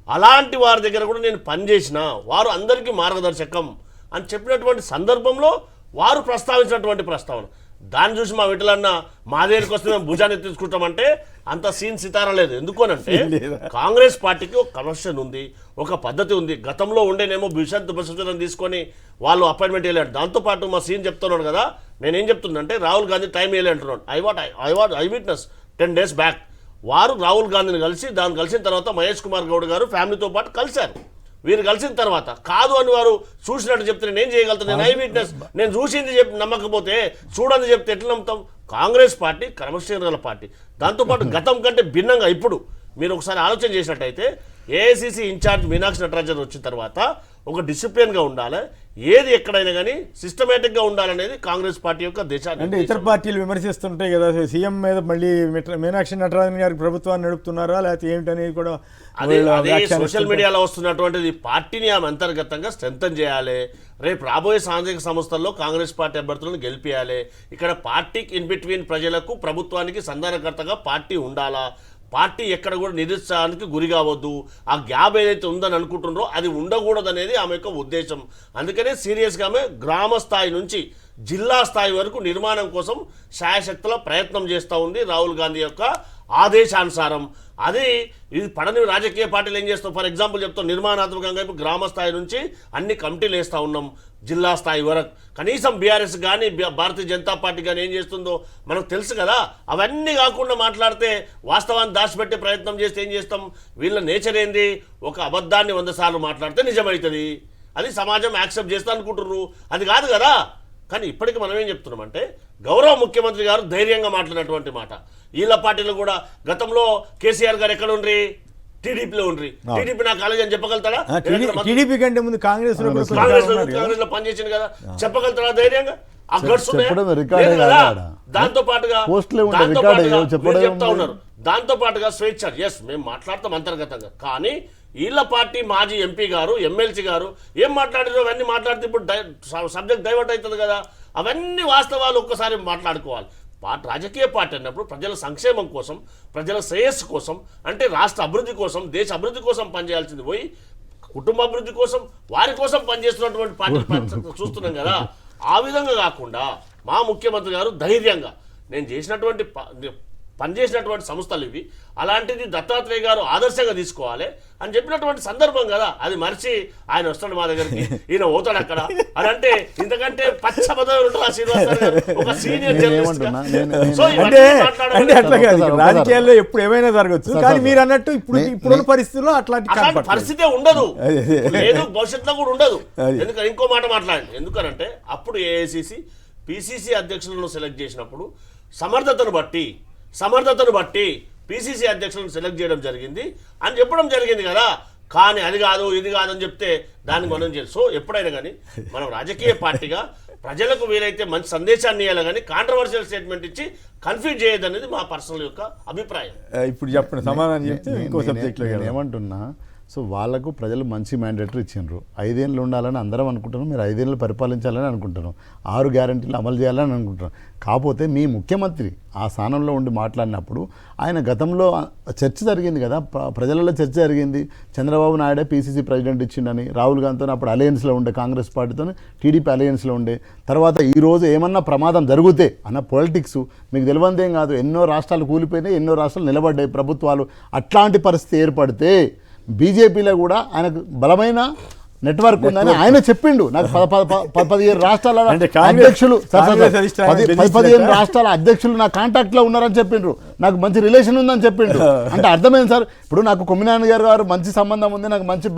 అలాంటి వారి దగ్గర కూడా నేను పనిచేసిన, వారు అందరికీ మార్గదర్శకం అని చెప్పినటువంటి సందర్భంలో వారు ప్రస్తావించినటువంటి ప్రస్తావన దాన్ని చూసి మా విటలన్న మా దగ్గరికి వస్తే మేము భుజాన్ని తీసుకుంటామంటే అంత సీన్ సితారా లేదు. ఎందుకు అంటే కాంగ్రెస్ పార్టీకి ఒక కన్వర్షన్ ఉంది, ఒక పద్ధతి ఉంది. గతంలో ఉండేనేమో బిషంత్ బసవచంద్రన్ తీసుకొని వాళ్ళు అపాయింట్మెంట్ వేయలేడు. దాంతోపాటు మా సీన్ చెప్తున్నాడు కదా, నేనేం చెప్తున్నా రాహుల్ గాంధీ టైం వేయలే అంటున్నాడు. ఐ విట్నెస్ 10 days బ్యాక్ వారు రాహుల్ గాంధీని కలిసిన తర్వాత మహేష్ కుమార్ గౌడ్ గారు ఫ్యామిలీతో పాటు కలిశారు. వీరు కలిసిన తర్వాత కాదు అని వారు చూసినట్టు చెప్తే నేను చేయగలుగుతాను. నేను ఐ విట్నెస్, నేను చూసింది చెప్పి నమ్మకపోతే చూడండి చెప్తే ఎట్లా నమ్ముతాం? కాంగ్రెస్ పార్టీ క్రమశిక్షణ గల పార్టీ. దాంతోపాటు గతం కంటే భిన్నంగా ఇప్పుడు మీరు ఒకసారి ఆలోచన చేసినట్టయితే ఏఐసిసి ఇన్ఛార్జ్ మీనాక్షి నటరాజన్ వచ్చిన తర్వాత ఒక డిసిప్లిన్గా ఉండాలి, ఏది ఎక్కడైనా కానీ సిస్టమేటిక్గా ఉండాలనేది కాంగ్రెస్ పార్టీ యొక్క దేశాన్ని. అంటే ఇతర పార్టీలు విమర్శిస్తుంటాయి కదా, సీఎం మీద మళ్ళీ మీనాక్షి నటరాజన్ గారికి ప్రభుత్వాన్ని నడుపుతున్నారా లేకపోతే ఏమిటనేది కూడా అదే సోషల్ మీడియాలో వస్తున్నటువంటిది. పార్టీని ఆమె అంతర్గతంగా స్ట్రెంథన్ చేయాలి. రేపు రాబోయే సామాజిక సంస్థల్లో కాంగ్రెస్ పార్టీ అభ్యర్థులను గెలిపించాలి. ఇక్కడ పార్టీకి ఇన్ బిట్వీన్ ప్రజలకు ప్రభుత్వానికి సంధానకర్తగా పార్టీ ఉండాలా. పార్టీ ఎక్కడ కూడా నిరుత్సాహానికి గురి కావద్దు. ఆ గ్యాప్ ఏదైతే ఉందని అనుకుంటున్నారో అది ఉండకూడదు అనేది ఆమె యొక్క ఉద్దేశం. అందుకనే సీరియస్గా ఆమె గ్రామ స్థాయి నుంచి జిల్లా స్థాయి వరకు నిర్మాణం కోసం శాయశక్తుల ప్రయత్నం చేస్తూ ఉంది రాహుల్ గాంధీ యొక్క ఆదేశానుసారం. అది ఇది పడని రాజకీయ పార్టీలు ఏం చేస్తాం, ఫర్ ఎగ్జాంపుల్ చెప్తాం, నిర్మాణాత్మకంగా ఇప్పుడు గ్రామ స్థాయి నుంచి అన్ని కమిటీలు వేస్తూ ఉన్నాం జిల్లా స్థాయి వరకు. కనీసం బీఆర్ఎస్ కానీ భారతీయ జనతా పార్టీ కానీ ఏం చేస్తుందో మనకు తెలుసు కదా. అవన్నీ కాకుండా మాట్లాడితే వాస్తవాన్ని దాచిపెట్టే ప్రయత్నం చేస్తే ఏం చేస్తాం? వీళ్ళ నేచర్ ఏంది? ఒక అబద్ధాన్ని 100 సార్లు మాట్లాడితే నిజమవుతుంది, అది సమాజం యాక్సెప్ట్ చేస్తా అనుకుంటున్నారు. అది కాదు కదా. కానీ ఇప్పటికీ మనం ఏం చెప్తున్నామంటే గౌరవ ముఖ్యమంత్రి గారు ధైర్యంగా మాట్లాడినటువంటి మాట. వీళ్ళ పార్టీలో కూడా గతంలో కేసీఆర్ గారు ఎక్కడ ఉండ్రి? టీడీపీలో ఉండ్రి. టీడీపీ నా కాలేజ్ అని చెప్పగలుగుతాడా? టీడీపీ కంటే ముందు కాంగ్రెస్ లో పనిచేసింది కదా, చెప్పగలుగుతాడా ధైర్యంగా? ఆ గట్స్ దాంతో పాటుగా చెప్తా ఉన్నారు. దాంతో పాటుగా స్వేచ్ఛ, ఎస్ మేము మాట్లాడతాం అంతర్గతంగా. కానీ వీళ్ళ పార్టీ మాజీ ఎంపీ గారు, ఎమ్మెల్సీ గారు ఏం మాట్లాడారో అవన్నీ మాట్లాడితే ఇప్పుడు సబ్జెక్ట్ డైవర్ట్ అవుతుంది కదా. అవన్నీ వాస్తవాలు ఒక్కసారి మాట్లాడుకోవాలి. రాజకీయ పార్టీ అన్నప్పుడు ప్రజల సంక్షేమం కోసం, ప్రజల శ్రేయస్సు కోసం, అంటే రాష్ట్ర అభివృద్ధి కోసం, దేశ అభివృద్ధి కోసం పనిచేయాల్సింది పోయి కుటుంబ అభివృద్ధి కోసం, వారి కోసం పనిచేస్తున్నటువంటి పార్టీ చూస్తున్నాం కదా. ఆ విధంగా కాకుండా మా ముఖ్యమంత్రి గారు ధైర్యంగా నేను చేసినటువంటి పనిచేసినటువంటి సంస్థలు ఇవి, అలాంటిది దత్తాత్రేయ గారు ఆదర్శంగా తీసుకోవాలి అని చెప్పినటువంటి సందర్భం కదా. అది మరిచి ఆయన వస్తాడు మా దగ్గరికి, ఈయన పోతాడు అక్కడ అని అంటే ఇంతకంటే పచ్చ పదవి ఉంటుంది శ్రీనివాస్ గారు, ఒక సీనియర్ జర్నలిస్ట్. అంటే అట్లా కాదు, రాజకీయాల్లో ఎప్పుడు ఏమైనా జరగచ్చు. కానీ మీరు అన్నట్టు ఇప్పుడున్న పరిస్థితుల్లో అట్లాంటి పరిస్థితి ఉండదు, లేదు భవిష్యత్తులో కూడా ఉండదు. ఎందుకంటే ఇంకో మాట మాట్లాడండి. ఎందుకనంటే అప్పుడు ఏఐసిసి పిసిసి అధ్యక్షులను సెలెక్ట్ చేసినప్పుడు సమర్థతను బట్టి పిసిసి అధ్యక్షులను సెలెక్ట్ చేయడం జరిగింది అని చెప్పడం జరిగింది కదా. కానీ అది కాదు ఇది కాదు అని చెప్తే దానికి మనం చేయాలి. సో ఎప్పుడైనా కానీ మనం రాజకీయ పార్టీగా ప్రజలకు వీలైతే మంచి సందేశాన్ని ఇవ్వాలి, కానీ కాంట్రవర్షియల్ స్టేట్మెంట్ ఇచ్చి కన్ఫ్యూజ్ చేయదు అనేది మా పర్సనల్ యొక్క అభిప్రాయం. ఇప్పుడు చెప్పండి సమాధానం చెప్తే ఇంకో సబ్జెక్ట్లో ఏమంటున్నా. సో వాళ్ళకు ప్రజలు మంచి మ్యాండేటరీ ఇచ్చిండ్రు. 5 ఏళ్ళు ఉండాలని అందరం అనుకుంటున్నాం, మీరు 5 ఏళ్ళు పరిపాలించాలని అనుకుంటున్నాం, 6 గ్యారంటీలు అమలు చేయాలని అనుకుంటున్నాం. కాకపోతే మీ ముఖ్యమంత్రి ఆ స్థానంలో ఉండి మాట్లాడినప్పుడు ఆయన గతంలో చర్చ జరిగింది కదా, ప్రజలలో చర్చ జరిగింది. చంద్రబాబు నాయుడే పీసీసీ ప్రెసిడెంట్ ఇచ్చిండని, రాహుల్ గాంధీతో అప్పుడు అలయన్స్లో ఉండే, కాంగ్రెస్ పార్టీతో టీడీపీ అలయన్స్లో ఉండే. తర్వాత ఈరోజు ఏమన్నా ప్రమాదం జరిగితే అన్న పొలిటిక్స్ మీకు తెలియందేం కాదు. ఎన్నో రాష్ట్రాలు కూలిపోయినాయి, ఎన్నో రాష్ట్రాలు నిలబడ్డాయి ప్రభుత్వాలు. అట్లాంటి పరిస్థితి ఏర్పడితే బీజేపీలో కూడా ఆయనకు బలమైన నెట్వర్క్ ఉందని ఆయన చెప్పిండు. నాకు 15 రాష్ట్రాల అధ్యక్షులు 15 రాష్ట్రాల అధ్యక్షులు నా కాంటాక్ట్లో ఉన్నారని చెప్పిండ్రు, నాకు మంచి రిలేషన్ ఉందని చెప్పిండు. అంటే అర్థమైంది సార్. ఇప్పుడు నాకు కొమ్మినాని గారు మంచి సంబంధం ఉంది, నాకు మంచి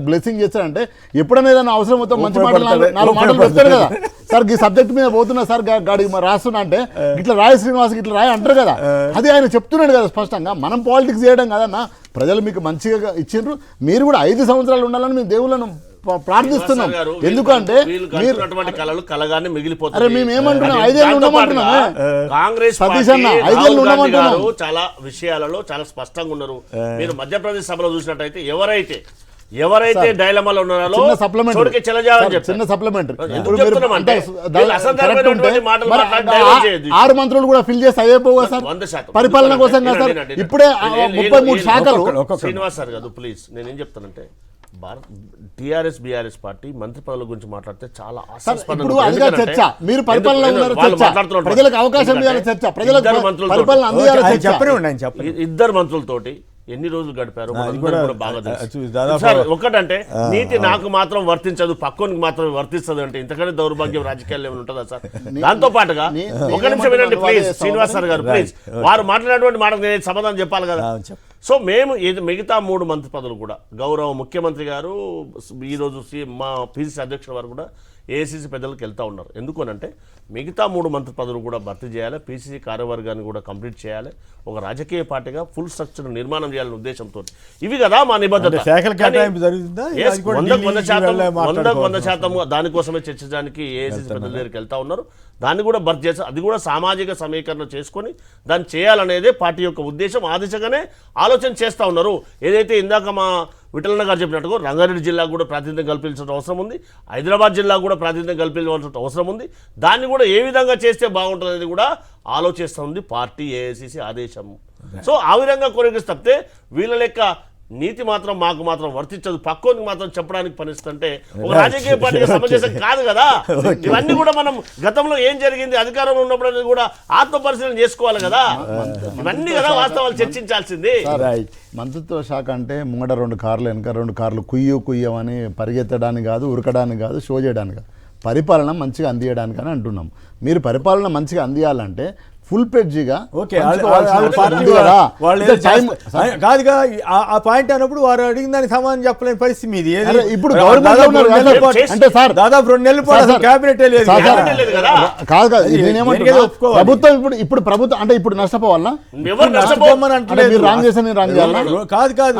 బ్లెస్సింగ్ చేస్తారంటే ఎప్పుడైనా ఏదైనా అవసరం అవుతాం మంచి మాటలు 4 మాటలు చెప్తారు కదా. సార్ ఈ సబ్జెక్ట్ మీద పోతున్నా సార్, గాడికి రాస్తున్నా అంటే ఇట్లా రాయ శ్రీనివాస్కి ఇట్లా రాయ అంటారు కదా. అది ఆయన చెప్తున్నాడు కదా స్పష్టంగా. మనం పాలిటిక్స్ చేయడం కదన్నా, ప్రజలు మీకు మంచిగా ఇచ్చిండ్రు, మీరు కూడా 5 సంవత్సరాలు ఉండాలని మేము దేవుళ్ళను ప్రార్థిస్తున్నాం. ఎందుకంటే మేమేమంటున్నాం 5 ఏళ్ళు ఉండమంటున్నాం. కాంగ్రెస్ చాలా విషయాలలో చాలా స్పష్టంగా ఉన్నారు. మీరు మధ్యప్రదేశ్ సభలో చూసినట్టయితే ఎవరైతే డైలమాలో ఉన్నారో చిన్న సప్లిమెంటరీ 6 మంత్రులు కూడా ఫిల్ చేసి అయిపోగా సార్ పరిపాలన కోసం కదా సార్. ఇప్పుడే 33 శాఖలు. శ్రీనివాస్ సార్ కాదు ప్లీజ్, నేనేం చెప్తానంటే టీఆర్ఎస్ బీఆర్ఎస్ పార్టీ మంత్రి పదవుల గురించి మాట్లాడితే చాలా సార్, ఇప్పుడు అదిగా చర్చ. మీరు పరిపాలనలో ఉన్నారు చర్చ. ప్రజలకు అవకాశం ఇవ్వాలి చర్చ. ప్రజలకు పరిపాలన అందియాలి ఆయన చర్చ. చెప్పనే ఉండి ఆయన చెప్పండి. ఇద్దరు మంత్రులతోటి ఎన్ని రోజులు గడిపారు మనందరం కూడా కూడా బాగా తెలుసు. దాదాపు సార్, ఒకటంటే నీతి నాకు మాత్రం వర్తించదు, పక్కోనికి మాత్రం వర్తిస్తుంది అంటే ఇంతకంటే దౌర్భాగ్యం రాజకీయాల్లో ఏమైనా ఉంటుందా సార్? దాంతో పాటుగా ఒక నిమిషం వినండి ప్లీజ్, శ్రీనివాస్ సార్ గారు ప్లీజ్. వారు మాట్లాడినటువంటి మాటకు నేను సమాధానం చెప్పాలి కదా. సో మేము మిగతా 3 మంత్రి పదవులు కూడా గౌరవ ముఖ్యమంత్రి గారు ఈరోజు మా పిసిసి అధ్యక్షుల వారు కూడా ఏఐసిసి పెద్దలకు వెళ్తూ ఉన్నారు. ఎందుకు అనంటే మిగతా 3 మంత్రి పదవులు కూడా భర్తీ చేయాలి, పిసిసి కార్యవర్గాన్ని కూడా కంప్లీట్ చేయాలి, ఒక రాజకీయ పార్టీగా ఫుల్ స్ట్రక్చర్ నిర్మాణం చేయాలనే ఉద్దేశంతో ఇవి కదా మా నిబద్ధత. శాఖల కేటాయింపు జరుగుతుందా? Yes, అది కూడా 100% దానికోసమే చర్చించడానికి ఏఐసిసి పెద్దల దగ్గరికి వెళ్తా ఉన్నారు. దాన్ని కూడా భర్తీ చేసి అది కూడా సామాజిక సమీకరణ చేసుకొని దాన్ని చేయాలనేదే పార్టీ యొక్క ఉద్దేశం. ఆ దిశగానే ఆలోచన చేస్తూ ఉన్నారు. ఏదైతే ఇందాక మా విఠలన్న గారు చెప్పినట్టుగా రంగారెడ్డి జిల్లాకు కూడా ప్రాతినిధ్యం కల్పించాల్సిన అవసరం ఉంది, హైదరాబాద్ జిల్లాకు కూడా ప్రాతినిధ్యం కల్పించాల్సిన అవసరం ఉంది. దాన్ని కూడా ఏ విధంగా చేస్తే బాగుంటుంఅనేది కూడా ఆలోచిస్తుంది పార్టీ ఏఐసిసి ఆదేశం. సో ఆ విధంగా కొనసాగిస్తే తప్పితే వీళ్ళ లెక్క నీతి మాత్రం మాకు మాత్రం వర్తించదు, పక్కోనికి మాత్రం చెప్పడానికి పనిస్తుంటే ఒక రాజకీయ పార్టీకి సమంజసం కాదు కదా. ఇవన్నీ కూడా మనం గతంలో ఏం జరిగింది అధికారంలో ఉన్నప్పుడు అనేది కూడా ఆత్మ పరిశీలన చేసుకోవాలి కదా. ఇవన్నీ కదా వాస్తవాలు చర్చించాల్సింది. మంత్రిత్వ శాఖ అంటే ముంగట 2 కార్లు వెనక 2 కార్లు కుయ్యమని పరిగెత్తడానికి కాదు, ఉరకడానికి కాదు, షో చేయడానికి కాదు, పరిపాలన మంచిగా అందియడానికి అని అంటున్నాం. మీరు పరిపాలన మంచిగా అందియాలంటే ఫుల్ పేజీగా కాదుగా ఆ పాయింట్ అన్నప్పుడు వారు అడిగిన దానికి సమాధానం చెప్పలేని పరిస్థితి మీది. ఇప్పుడు దాదాపు 2 నెలల పాటు క్యాబినెట్ ప్రభుత్వం ఇప్పుడు ప్రభుత్వం అంటే ఇప్పుడు నష్టపోవాలా? కాదు కాదు,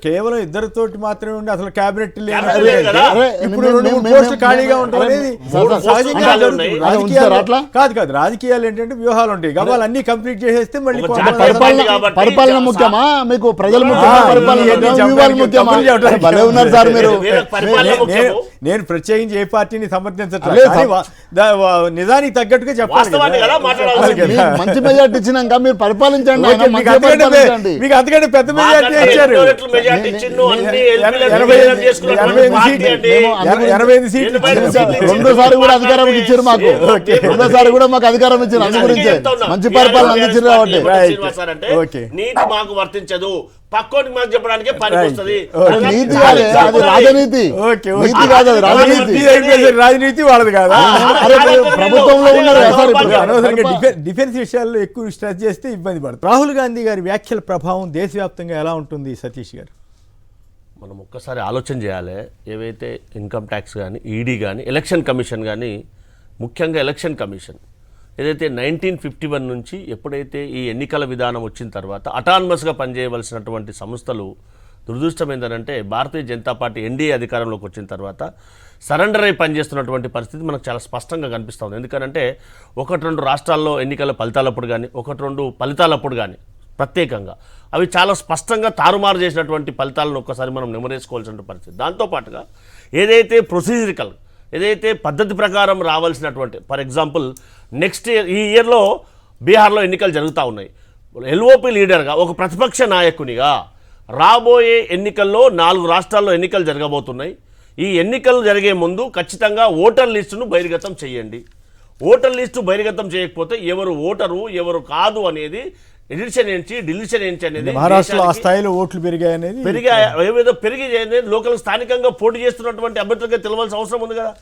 కేవలం ఇద్దరితోటి మాత్రమే ఉండి అసలు క్యాబినెట్ ఇప్పుడు 2-3 పోస్టులు ఖాళీగా ఉంటాం అనేది కాదు కాదు. రాజకీయాలు ఏంటంటే వ్యూహాలు ఉంటాయి, గవాలు అన్ని కంప్లీట్ చేసేస్తే మళ్ళీ పరిపాలన ముఖ్యమా మీకు? ప్రజలు ముఖ్యమా? ముఖ్యమా? భలే ఉన్నారు సార్ మీరు. నేను ప్రత్యేకించి ఏ పార్టీని సమర్థించట్లేదు, నిజానికి తగ్గట్టుగా చెప్పాలి. మంచి మెజార్టీ ఇచ్చినాక మీరు పరిపాలించండి. మీకు అంతకంటే పెద్ద మెజార్టీ ఇచ్చారు, 85 సీట్లు. 2సారి కూడా అధికారం ఇచ్చారు మాకు, 2సారి కూడా మాకు అధికారం ఇచ్చారు. అందు గురించి మంచి పరిపాలన అందించారు కాబట్టి నీతి మాకు వర్తించదు, పక్కోనికి మాకు చెప్పడానికే పనికొస్తుంది. నీతి కాదు, అది రాజనీతి. నీతి కాదు, అది రాజనీతి. రాజనీతి వాళ్ళది కాదా? ప్రభుత్వంలో ఉన్నారు. డిఫెన్స్ విషయాల్లో ఎక్కువ స్ట్రెస్ చేస్తే ఇబ్బంది పడుతుంది. రాహుల్ గాంధీ గారి వ్యాఖ్యల ప్రభావం దేశవ్యాప్తంగా ఎలా ఉంటుంది సతీష్ గారు? మనం ఒక్కసారి ఆలోచన చేయాలి. ఏవైతే ఇన్కమ్ ట్యాక్స్ కానీ, ఈడీ కానీ, ఎలక్షన్ కమిషన్ కానీ, ముఖ్యంగా ఎలక్షన్ కమిషన్ ఏదైతే 1951 నుంచి ఎప్పుడైతే ఈ ఎన్నికల విధానం వచ్చిన తర్వాత అటానమస్గా పనిచేయవలసినటువంటి సంస్థలు దురదృష్టం ఏంటంటే భారతీయ జనతా పార్టీ ఎన్డీఏ అధికారంలోకి వచ్చిన తర్వాత సరెండర్ అయి పనిచేస్తున్నటువంటి పరిస్థితి మనకు చాలా స్పష్టంగా కనిపిస్తుంది. ఎందుకంటే 1-2 రాష్ట్రాల్లో ఎన్నికల ఫలితాలప్పుడు కానీ, 1-2 ఫలితాలప్పుడు కానీ ప్రత్యేకంగా అవి చాలా స్పష్టంగా తారుమారు చేసినటువంటి ఫలితాలను ఒక్కసారి మనం నెమరేసుకోవాల్సిన పరిస్థితి. దాంతోపాటుగా ఏదైతే ప్రొసీజరికల్ ఏదైతే పద్ధతి ప్రకారం రావాల్సినటువంటి, ఫర్ ఎగ్జాంపుల్ నెక్స్ట్ ఈ ఇయర్లో బీహార్లో ఎన్నికలు జరుగుతూ ఉన్నాయి. ఎల్ఓపి లీడర్గా ఒక ప్రతిపక్ష నాయకునిగా రాబోయే ఎన్నికల్లో 4 రాష్ట్రాల్లో ఎన్నికలు జరగబోతున్నాయి. ఈ ఎన్నికలు జరిగే ముందు ఖచ్చితంగా ఓటర్ లిస్టును బహిర్గతం చేయండి. ఓటర్ లిస్టు బహిర్గతం చేయకపోతే ఎవరు ఓటరు ఎవరు కాదు అనేది ఎడిషన్ ఏంటి డిలిషన్ ఏంటి అనేది మహారాష్ట్రలో ఆ స్థాయిలో ఓట్లు పెరిగి లోకల్ స్థానికంగా పోటీ చేస్తున్నటువంటి అభ్యర్థులుగా తెలవాల్సిన అవసరం ఉంది కదా.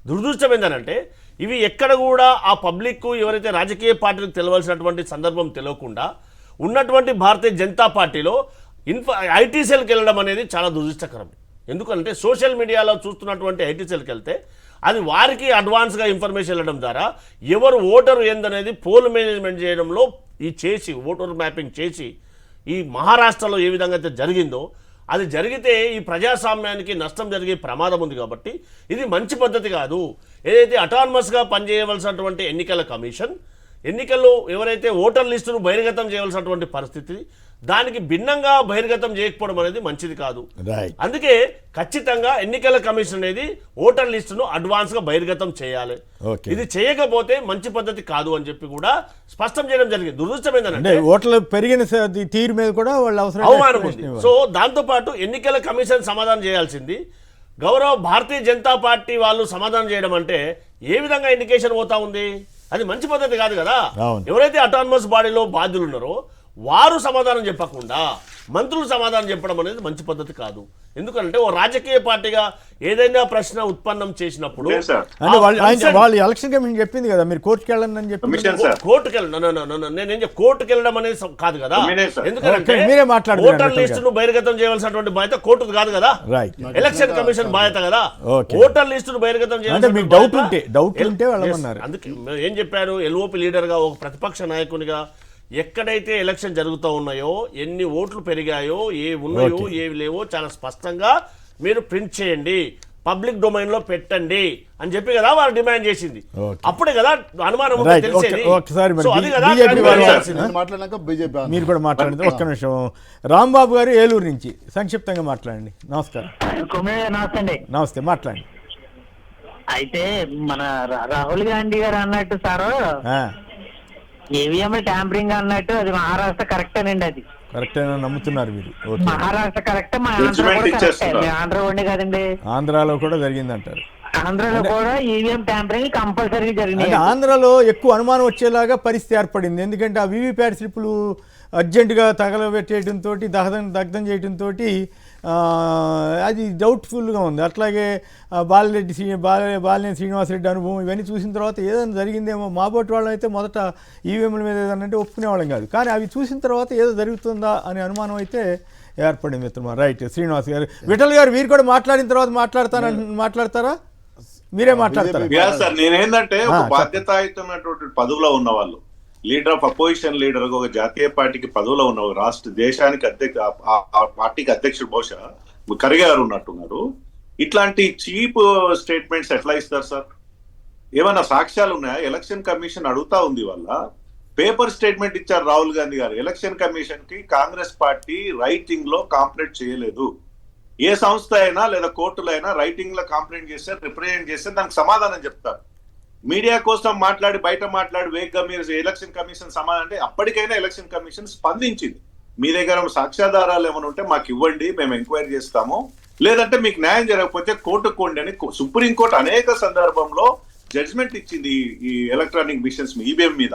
దురదృష్టం ఏంటంటే ఇవి ఎక్కడ కూడా ఆ పబ్లిక్ ఎవరైతే రాజకీయ పార్టీలకు తెలవాల్సినటువంటి సందర్భం తెలియకుండా ఉన్నటువంటి భారతీయ జనతా పార్టీలో ఐటీ సెల్కి వెళ్ళడం అనేది చాలా దురదృష్టకరం. ఎందుకంటే సోషల్ మీడియాలో చూస్తున్నటువంటి ఐటీ సెల్కి వెళ్తే అది వారికి అడ్వాన్స్గా ఇన్ఫర్మేషన్ వెళ్ళడం ద్వారా ఎవరు ఓటరు ఏందనేది పోల్ మేనేజ్మెంట్ చేయడంలో ఓటర్ మ్యాపింగ్ చేసి ఈ మహారాష్ట్రలో ఏ విధంగా అయితే జరిగిందో అది జరిగితే ఈ ప్రజాస్వామ్యానికి నష్టం జరిగే ప్రమాదం ఉంది. కాబట్టి ఇది మంచి పద్ధతి కాదు. ఏదైతే అటానమస్గా పనిచేయవలసినటువంటి ఎన్నికల కమిషన్ ఎన్నికల్లో ఎవరైతే ఓటర్ లిస్టును బహిర్గతం చేయవలసినటువంటి పరిస్థితి దానికి భిన్నంగా బహిర్గతం చేయకపోవడం అనేది మంచిది కాదు. రైట్. అందుకే ఖచ్చితంగా ఎన్నికల కమిషన్ అనేది ఓటర్ లిస్టును అడ్వాన్స్ గా బహిర్గతం చేయాలి. ఓకే. ఇది చేయకపోతే మంచి పద్ధతి కాదు అని చెప్పి కూడా స్పష్టం చేయడం జరిగింది. దురదృష్టం అంటే ఏంటంటే ఓట్ల పెరిగిన తీరు మీద కూడా వాళ్ళు అవసరం అవమానం ఉంది. సో దాంతో పాటు ఎన్నికల కమిషన్ సమాధానం చేయాల్సింది గౌరవ భారతీయ జనతా పార్టీ వాళ్ళు సమాధానం చేయడం అంటే ఏ విధంగా ఇండికేషన్ పోతా ఉంది, అది మంచి పద్ధతి కాదు కదా. అవును. ఎవరైతే అటానమస్ బాడీలో బాధ్యులు ఉన్నారో వారు సమాధానం చెప్పకుండా మంత్రులు సమాధానం చెప్పడం అనేది మంచి పద్ధతి కాదు. ఎందుకంటే ఓ రాజకీయ పార్టీగా ఏదైనా ప్రశ్న ఉత్పన్నం చేసినప్పుడు లేదు సార్. అంటే వాళ్ళు ఎలక్షన్ కమిషన్ చెప్పింది కదా మీరు కోర్టుకి వెళ్ళండి అని చెప్పి. Commission sir. కోర్టుకు నేనేం కోర్టుకు వెళ్ళడం అనేది కాదు కదా. Commission sir. ఎందుకంటే ఓకే, మీరే మాట్లాడుతున్నారు ఓటర్ విఠల్ లిస్టును బహిర్గతం చేయవలసినటువంటి బాధ్యత కోర్టుకు కాదు కదా. రైట్. ఎలక్షన్ కమిషన్ బాధ్యత కదా. ఓకే. ఓటర్ లిస్టును బహిర్గతం అంటే చేయాల్సిన మీకు బాధ్యత డౌట్ ఉంటే వెళ్ళమన్నారు. Yes. అందుకే ఏం చెప్పారు, ఎల్ఓపి లీడర్ గా ఒక ప్రతిపక్ష నాయకునిగా ఎక్కడైతే ఎలక్షన్ జరుగుతూ ఉన్నాయో, ఎన్ని ఓట్లు పెరిగాయో, ఏ ఉన్నాయో ఓకే. ఏవి లేవో చాలా స్పష్టంగా మీరు ప్రింట్ చేయండి, పబ్లిక్ డొమైన్ లో పెట్టండి అని చెప్పి కదా వారు డిమాండ్ చేసింది. ఓకే. అప్పుడే కదా అనుమానం ఉందో రైట్. తెలిసేది. ఒకసారి మరి సో అది కదా BJP clarify వాళ్ళు చేయాల్సింది. నేను మాట్లాడినాక బీజేపీ మీరు కూడా మాట్లాడండి. ఒక్క నిమిషం. రాంబాబు గారు ఏలూరు నుంచి సంక్షిప్తంగా మాట్లాడండి. నమస్కారం. నమస్తే అండి. నమస్తే, మాట్లాడండి. అయితే మన రాహుల్ గాంధీ గారు అన్నట్టు సార్ ఆ, ఈవీఎం ట్యాంపరింగ్ అన్నట్టు అది మహారాష్ట్ర కరెక్టేనండి. అది కరెక్టేనా నమ్ముతున్నారు మీరు? ఓకే. మహారాష్ట్ర కరెక్టే, మా ఆంధ్ర Judgment కూడా కరెక్టే. ఇచ్చేస్తున్నారు. మీ ఆంధ్ర ఉండే కదండి, ఆంధ్రాలో కూడా జరిగిందంటారు. ఆంధ్రలో కూడా ఈవీఎం ట్యాంపరింగ్ కంపల్సరీగా జరిగింది. అంటే ఆంధ్రాలో ఎక్కువ అనుమానం వచ్చేలాగా పరిస్థితి ఏర్పడింది. ఎందుకంటే ఆ వీవీప్యాట్ స్లిప్పులు అర్జెంటుగా తగలబెట్టేయడంతో దగ్ధం చేయడంతో అది డౌట్ఫుల్గా ఉంది. అట్లాగే బాలినేని శ్రీనివాసరెడ్డి అనుభవం ఇవన్నీ చూసిన తర్వాత ఏదైనా జరిగిందేమో. మా బోటి వాళ్ళం అయితే మొదట ఈవీఎంల మీద ఏదైనా అంటే ఒప్పుకునేవాళ్ళం కాదు, కానీ అవి చూసిన తర్వాత ఏదో జరుగుతుందా అనే అనుమానం అయితే ఏర్పడింది మిత్రమా. రైట్. శ్రీనివాస్ గారు, విఠల్ గారు మీరు కూడా మాట్లాడిన తర్వాత మాట్లాడతారా? మీరే మాట్లాడతారా? సార్, నేనేందంటే ఒక చెప్పండి. బాధ్యతాయుతమైనటువంటి పదవిలో ఉన్న వాళ్ళు, లీడర్ ఆఫ్ అపోజిషన్ లీడర్ ఒక జాతీయ పార్టీకి పదవిలో ఉన్న రాష్ట్ర దేశానికి ఆ పార్టీకి అధ్యక్షుడు బహుశా ఖర్గే గారు ఉన్నట్టున్నారు. ఇట్లాంటి చీప్ స్టేట్మెంట్స్ ఎట్లా ఇస్తారు సార్? ఏమైనా సాక్ష్యాలు ఉన్నాయా? ఎలక్షన్ కమిషన్ అడుగుతా ఉంది వల్ల పేపర్ స్టేట్మెంట్ ఇచ్చారు రాహుల్ గాంధీ గారు. ఎలక్షన్ కమిషన్ కి కాంగ్రెస్ పార్టీ రైటింగ్ లో కాంప్లైంట్ చేయలేదు. ఏ సంస్థ అయినా లేదా కోర్టులో అయినా రైటింగ్ లో కాంప్లైంట్ చేస్తే రిప్రజెంట్ చేస్తే దానికి సమాధానం చెప్తారు. మీడియా కోసం మాట్లాడి బయట మాట్లాడి వేగ్గా మీరు ఎలక్షన్ కమిషన్ సమాధానం అంటే అప్పటికైనా ఎలక్షన్ కమిషన్ స్పందించింది. మీ దగ్గర సాక్ష్యాధారాలు ఏమైనా ఉంటే మాకు ఇవ్వండి, మేము ఎంక్వైరీ చేస్తాము, లేదంటే మీకు న్యాయం జరగకపోతే కోర్టుకు కోండి అని సుప్రీంకోర్టు అనేక సందర్భంలో జడ్జ్మెంట్ ఇచ్చింది ఈ ఎలక్ట్రానిక్ మిషన్స్ ఈవీఎం మీద.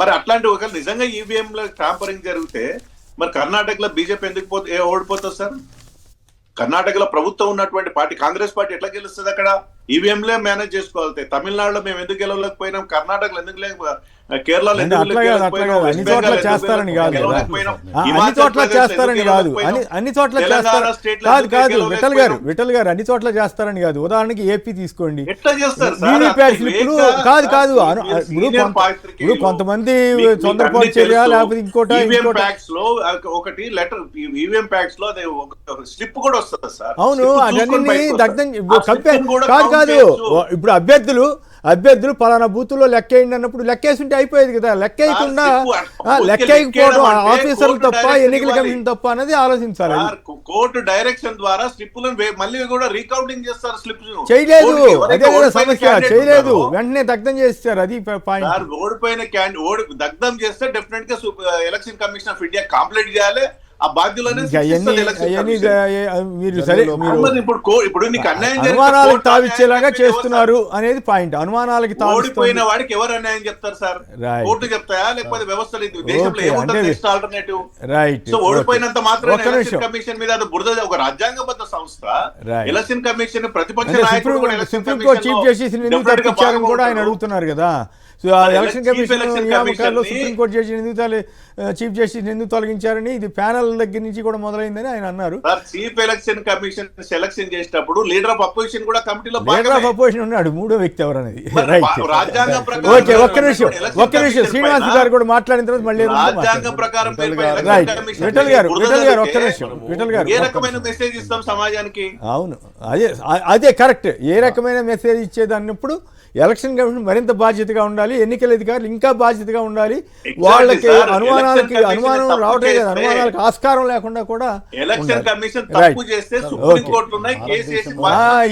మరి అట్లాంటి ఒక నిజంగా ఈవీఎం లో ట్యాంపరింగ్ జరిగితే మరి కర్ణాటకలో బీజేపీ ఎందుకు ఓడిపోతుంది సార్? కర్ణాటకలో ప్రభుత్వం ఉన్నటువంటి పార్టీ కాంగ్రెస్ పార్టీ ఎట్లా గెలుస్తుంది? అక్కడ ఈవీఎంలే మేనేజ్ చేసుకోవాలి. తమిళనాడులో మేము ఎందుకు గెలవలేకపోయినాం, కర్ణాటకలో ఎందుకు కేరళలో అంటే అట్లా కాదు, అన్ని చోట్ల చేస్తారని కాదు కదా. అన్ని చోట్ల చేస్తారని కాదు, అన్ని చోట్ల చేస్తారు కాదు. విఠల్ గారు అన్ని చోట్ల చేస్తారని కాదు. ఉదాహరణకి ఏపీ తీసుకోండి, వీవీప్యాట్ స్లిప్లు కాదు. ఇప్పుడు కొంతమంది తొందరపాటు చర్య లేకపోతే ఇంకోటి ఒకటి లెటర్ ఈవీఎం ప్యాక్స్ లో స్లిప్ కూడా వస్తుంది సార్. అవును, అవన్నీ దగ్ధం కాదు. ఇప్పుడు అభ్యర్థులు పలానా బూతుల్లో లెక్కేయండి అన్నప్పుడు లెక్కేస్తుంటే అయిపోయేది కదా. లెక్కేయకుండా లెక్కేయకపోవడం ఆఫీసర్లు తప్ప ఎన్నికల కమిషన్ తప్ప అనేది ఆలోచించాలి. కోర్టు డైరెక్షన్ ద్వారా స్లిప్పులను మళ్ళీ కూడా రీకౌంటింగ్ చేస్తారు. స్లిప్ చేయలేదు, అదే కదా సమస్య. చేయలేదు, వెంటనే దగ్ధం చేస్తారు. అది పాయింట్. ఓడిపోయిన దగ్ధం చేస్తే డెఫినెట్ గా election commission of India complaint చేయాలి. ఆ బాధ్యులనే మీరు సరే ఇప్పుడు నీకు అన్యాయం అనుమానాలకు తావిచ్చేలాగా చేస్తున్నారు అనేది పాయింట్. అనుమానాలకి ఓడిపోయిన వాడికి ఎవరు అన్యాయం చెప్తారు సార్? కోర్టు చెప్తాయా లేకపోతే వ్యవస్థ దేశంలో ఏముంటుంది నెక్స్ట్ ఆల్టర్నేటివ్? రైట్. సో ఓడిపోయినంత మాత్రం ఎలక్షన్ కమిషన్ మీద అది బురద. ఒక రాజ్యాంగబద్ధ సంస్థ ఎలక్షన్ కమిషన్ ప్రతిపక్ష నాయకుడు సుప్రీంకోర్టు చీఫ్ జస్టిస్ ఎందుకు తప్పించారని కూడా ఆయన అడుగుతున్నారు కదా. సో ఆ ఎలక్షన్ కమిషన్ నియామకాల్లో సుప్రీంకోర్టు జడ్జి చీఫ్ జస్టిస్ ఎందుకు తొలగించారని ఇది ప్యానల్ దగ్గర నుంచి కూడా మొదలైందని ఆయన అన్నారు. చీఫ్ ఎలక్షన్ కమిషన్ సెలక్షన్ చేసేటప్పుడు లీడర్ ఆఫ్ అపోజిషన్ కూడా కమిటీలో లీడర్ ఆఫ్ అపోజిషన్ ఉన్నాడు, మూడో వ్యక్తి ఎవరనేది. రాజ్యాంగం ఓకే, ఒక్క నిమిషం శ్రీనివాస్ గారు కూడా మాట్లాడిన తర్వాత మళ్ళీ రాజ్యాంగం ప్రకారం విఠల్ గారు ఒక్క నిమిషం. విఠల్ గారు, ఏ రకమైన మెసేజ్ ఇస్తాం సమాజానికి? అవును, అదే కరెక్ట్. ఏ రకమైన మెసేజ్ ఇచ్చేది అన్నప్పుడు ఎలక్షన్ కమిషన్ మరింత బాధ్యతగా ఉండాలి, ఎన్నికల అధికారులు ఇంకా బాధ్యతగా ఉండాలి. Exactly, వాళ్ళకి sir. అనుమానాలకి Election అనుమానం commission రావటం తప్పు కదా, చేస్తే అనుమానాలకు ఆస్కారం లేకుండా కూడా ఎలక్షన్ ఉండాలి. Commission Right. తప్పు చేస్తే సుప్రీం కోర్టులు ఉన్నాయి, కేసు వేసి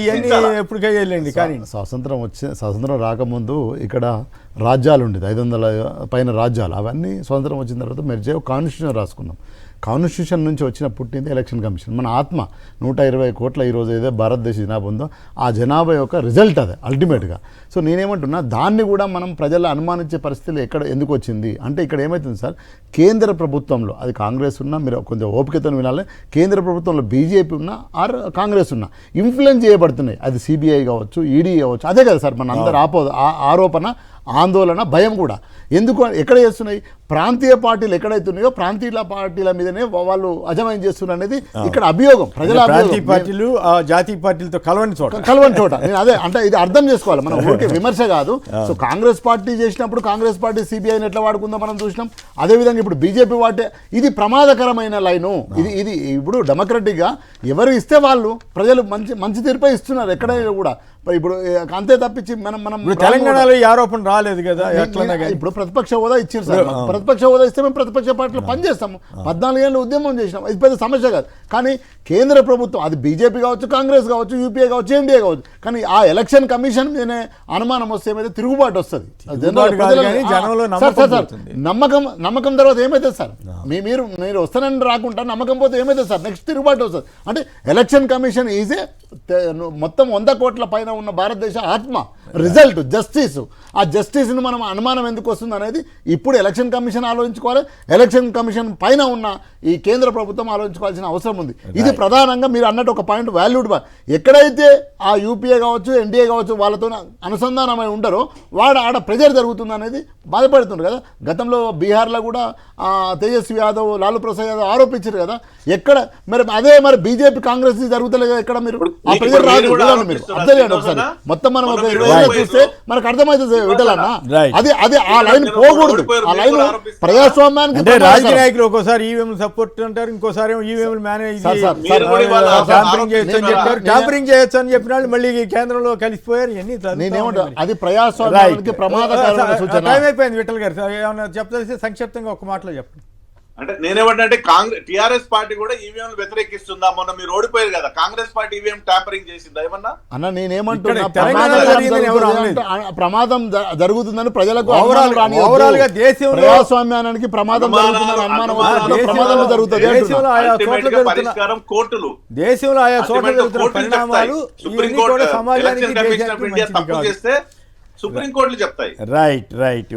ఇవన్నీ ఎప్పటికే వెళ్ళండి. కానీ స్వాతంత్రం రాకముందు ఇక్కడ రాజ్యాలు ఉండేది, 500 పైన రాజ్యాలు. అవన్నీ స్వాతంత్రం వచ్చిన తర్వాత మెర్జే కాన్స్టిట్యూషన్ రాసుకున్నాం. కాన్స్టిట్యూషన్ నుంచి వచ్చిన పుట్టింది ఎలక్షన్ కమిషన్. మన ఆత్మ 120 కోట్ల ఈరోజు ఏదో భారతదేశ జనాభా ఉందో ఆ జనాభా యొక్క రిజల్ట్ అదే అల్టిమేట్గా. సో నేనేమంటున్నా, దాన్ని కూడా మనం ప్రజలు అనుమానించే పరిస్థితులు ఎందుకు వచ్చింది అంటే, ఇక్కడ ఏమవుతుంది సార్, కేంద్ర ప్రభుత్వంలో అది కాంగ్రెస్ ఉన్నా, మీరు కొంచెం ఓపికతో వినాలి, కేంద్ర ప్రభుత్వంలో బీజేపీ ఉన్నా ఆర్ కాంగ్రెస్ ఉన్నా ఇన్ఫ్లుయెన్స్ చేయబడుతున్నాయి. అది సిబిఐ కావచ్చు, ఈడీ కావచ్చు, అదే కదా సార్ మన అందరు ఆరోపణ, ఆందోళన, భయం కూడా. ఎందుకు ఎక్కడ చేస్తున్నాయి, ప్రాంతీయ పార్టీలు ఎక్కడైతున్నాయో ప్రాంతీయ పార్టీల మీదనే వాళ్ళు అజమాయిన్ చేస్తున్నారు అనేది ఇక్కడ అభియోగం, ప్రజల ప్రాంతీయ పార్టీలు జాతీయ పార్టీలతో కలవని చోట నేను అదే అంటే ఇది అర్థం చేసుకోవాలి మనం, ఊరికే విమర్శ కాదు. సో కాంగ్రెస్ పార్టీ చేసినప్పుడు కాంగ్రెస్ పార్టీ సిబిఐని ఎట్లా వాడుకుందో మనం చూసినాం. అదేవిధంగా ఇప్పుడు బీజేపీ వాటే ఇది ప్రమాదకరమైన లైను. ఇది ఇప్పుడు డెమోక్రటిక్గా ఎవరు ఇస్తే వాళ్ళు ప్రజలు మంచి తీర్పే ఇస్తున్నారు ఎక్కడైనా కూడా. ఇప్పుడు అంతే తప్పించి మనం తెలంగాణలో ఈ ఆరోపణ రాలేదు కదా. ఇప్పుడు ప్రతిపక్ష హోదా ఇచ్చారు సార్, ప్రతిపక్ష హోదా ఇస్తే మేము ప్రతిపక్ష పార్టీలో పనిచేస్తాము, 14 ఏళ్ళు ఉద్యమం చేసినాం, ఇది పెద్ద సమస్య కాదు. కానీ కేంద్ర ప్రభుత్వం అది బీజేపీ కావచ్చు, కాంగ్రెస్ కావచ్చు, యూపీఏ కావచ్చు, ఎన్డీఏ కావచ్చు, కానీ ఆ ఎలక్షన్ కమిషన్ మీదనే అనుమానం వస్తే ఏమైతే తిరుగుబాటు వస్తుంది. నమ్మకం తర్వాత ఏమైతే సార్, మీరు వస్తానని రాకుండా నమ్మకం పోతే ఏమైతే సార్, నెక్స్ట్ తిరుగుబాటు వస్తుంది. అంటే ఎలక్షన్ కమిషన్ ఈజే మొత్తం 100 కోట్ల పైన ఉన్న భారతదేశ ఆత్మ, రిజల్ట్, జస్టిస్. ఆ జస్టిస్ని మనం అనుమానం ఎందుకు వస్తుంది అనేది ఇప్పుడు ఎలక్షన్ కమిషన్ ఆలోచించుకోవాలి. ఎలక్షన్ కమిషన్ పైన ఉన్న ఈ కేంద్ర ప్రభుత్వం ఆలోచించుకోవాల్సిన అవసరం ఉంది. ఇది ప్రధానంగా మీరు అన్నట్టు ఒక పాయింట్ వాల్యూడ్. ఎక్కడైతే ఆ యూపీఏ కావచ్చు, ఎన్డీఏ కావచ్చు వాళ్ళతో అనుసంధానమై ఉంటారో ఆడ ప్రెజర్ జరుగుతుంది అనేది బాధపడుతుంది కదా. గతంలో బీహార్లో కూడా తేజస్వి యాదవ్, లాలూ ప్రసాద్ యాదవ్ ఆరోపించారు కదా. ఎక్కడ మరి బీజేపీ కాంగ్రెస్ జరుగుతలేదు ఎక్కడ మీరు ఆ ప్రెజర్ రాదు. మీరు అర్థం చేయండి ఒకసారి, మొత్తం మనం ఒక 20 ఏళ్ళు చూస్తే మనకు అర్థమవుతుంది విఠలన్న. అది ఆ లైన్ పోకూడదు. ఆ లైన్ ప్రజాస్వామ్యానికి రాజకీయ నాయకులు ఒక్కోసారి ఈవీఎం సపోర్ట్ అంటారు, ఇంకోసారి ఈవీఎం మేనేజ్ ట్యాంపరింగ్ చేయొచ్చు అని చెప్పిన వాళ్ళు మళ్ళీ కేంద్రంలో కలిసిపోయారు. ఇవన్నీ నేనేమంటా అది ప్రజాస్వామ్యానికి ప్రమాదకరమైన సూచన. టైం అయిపోయింది విఠల్ గారు, ఏమన్నా చెప్పదలిస్తే సంక్షిప్తంగా ఒక మాటలో చెప్పండి. అంటే నేనేమంటే కాంగ్రెస్ టీఆర్ఎస్ పార్టీ కూడా ఈవీఎం వ్యతిరేకిస్తుందా? మొన్న మీరు ఓడిపోయారు కదా, కాంగ్రెస్ పార్టీ ఈవీఎం ట్యాంపరింగ్ చేసిందా ఏమన్నా? అన్న నేనేమంటున్నా, ప్రమాదం జరుగుతుందని ప్రజలకు ప్రజాస్వామ్యానికి ప్రమాదం జరుగుతుందని అనుమానం జరుగుతుంది. పరిష్కారం కోర్టులు. దేశంలో ఆయా చోట్ల జరుగుతున్న పరిణామాలు సుప్రీంకోర్టు తప్పు చేస్తే సుప్రీంకోర్టులు చెప్తాయి. రైట్.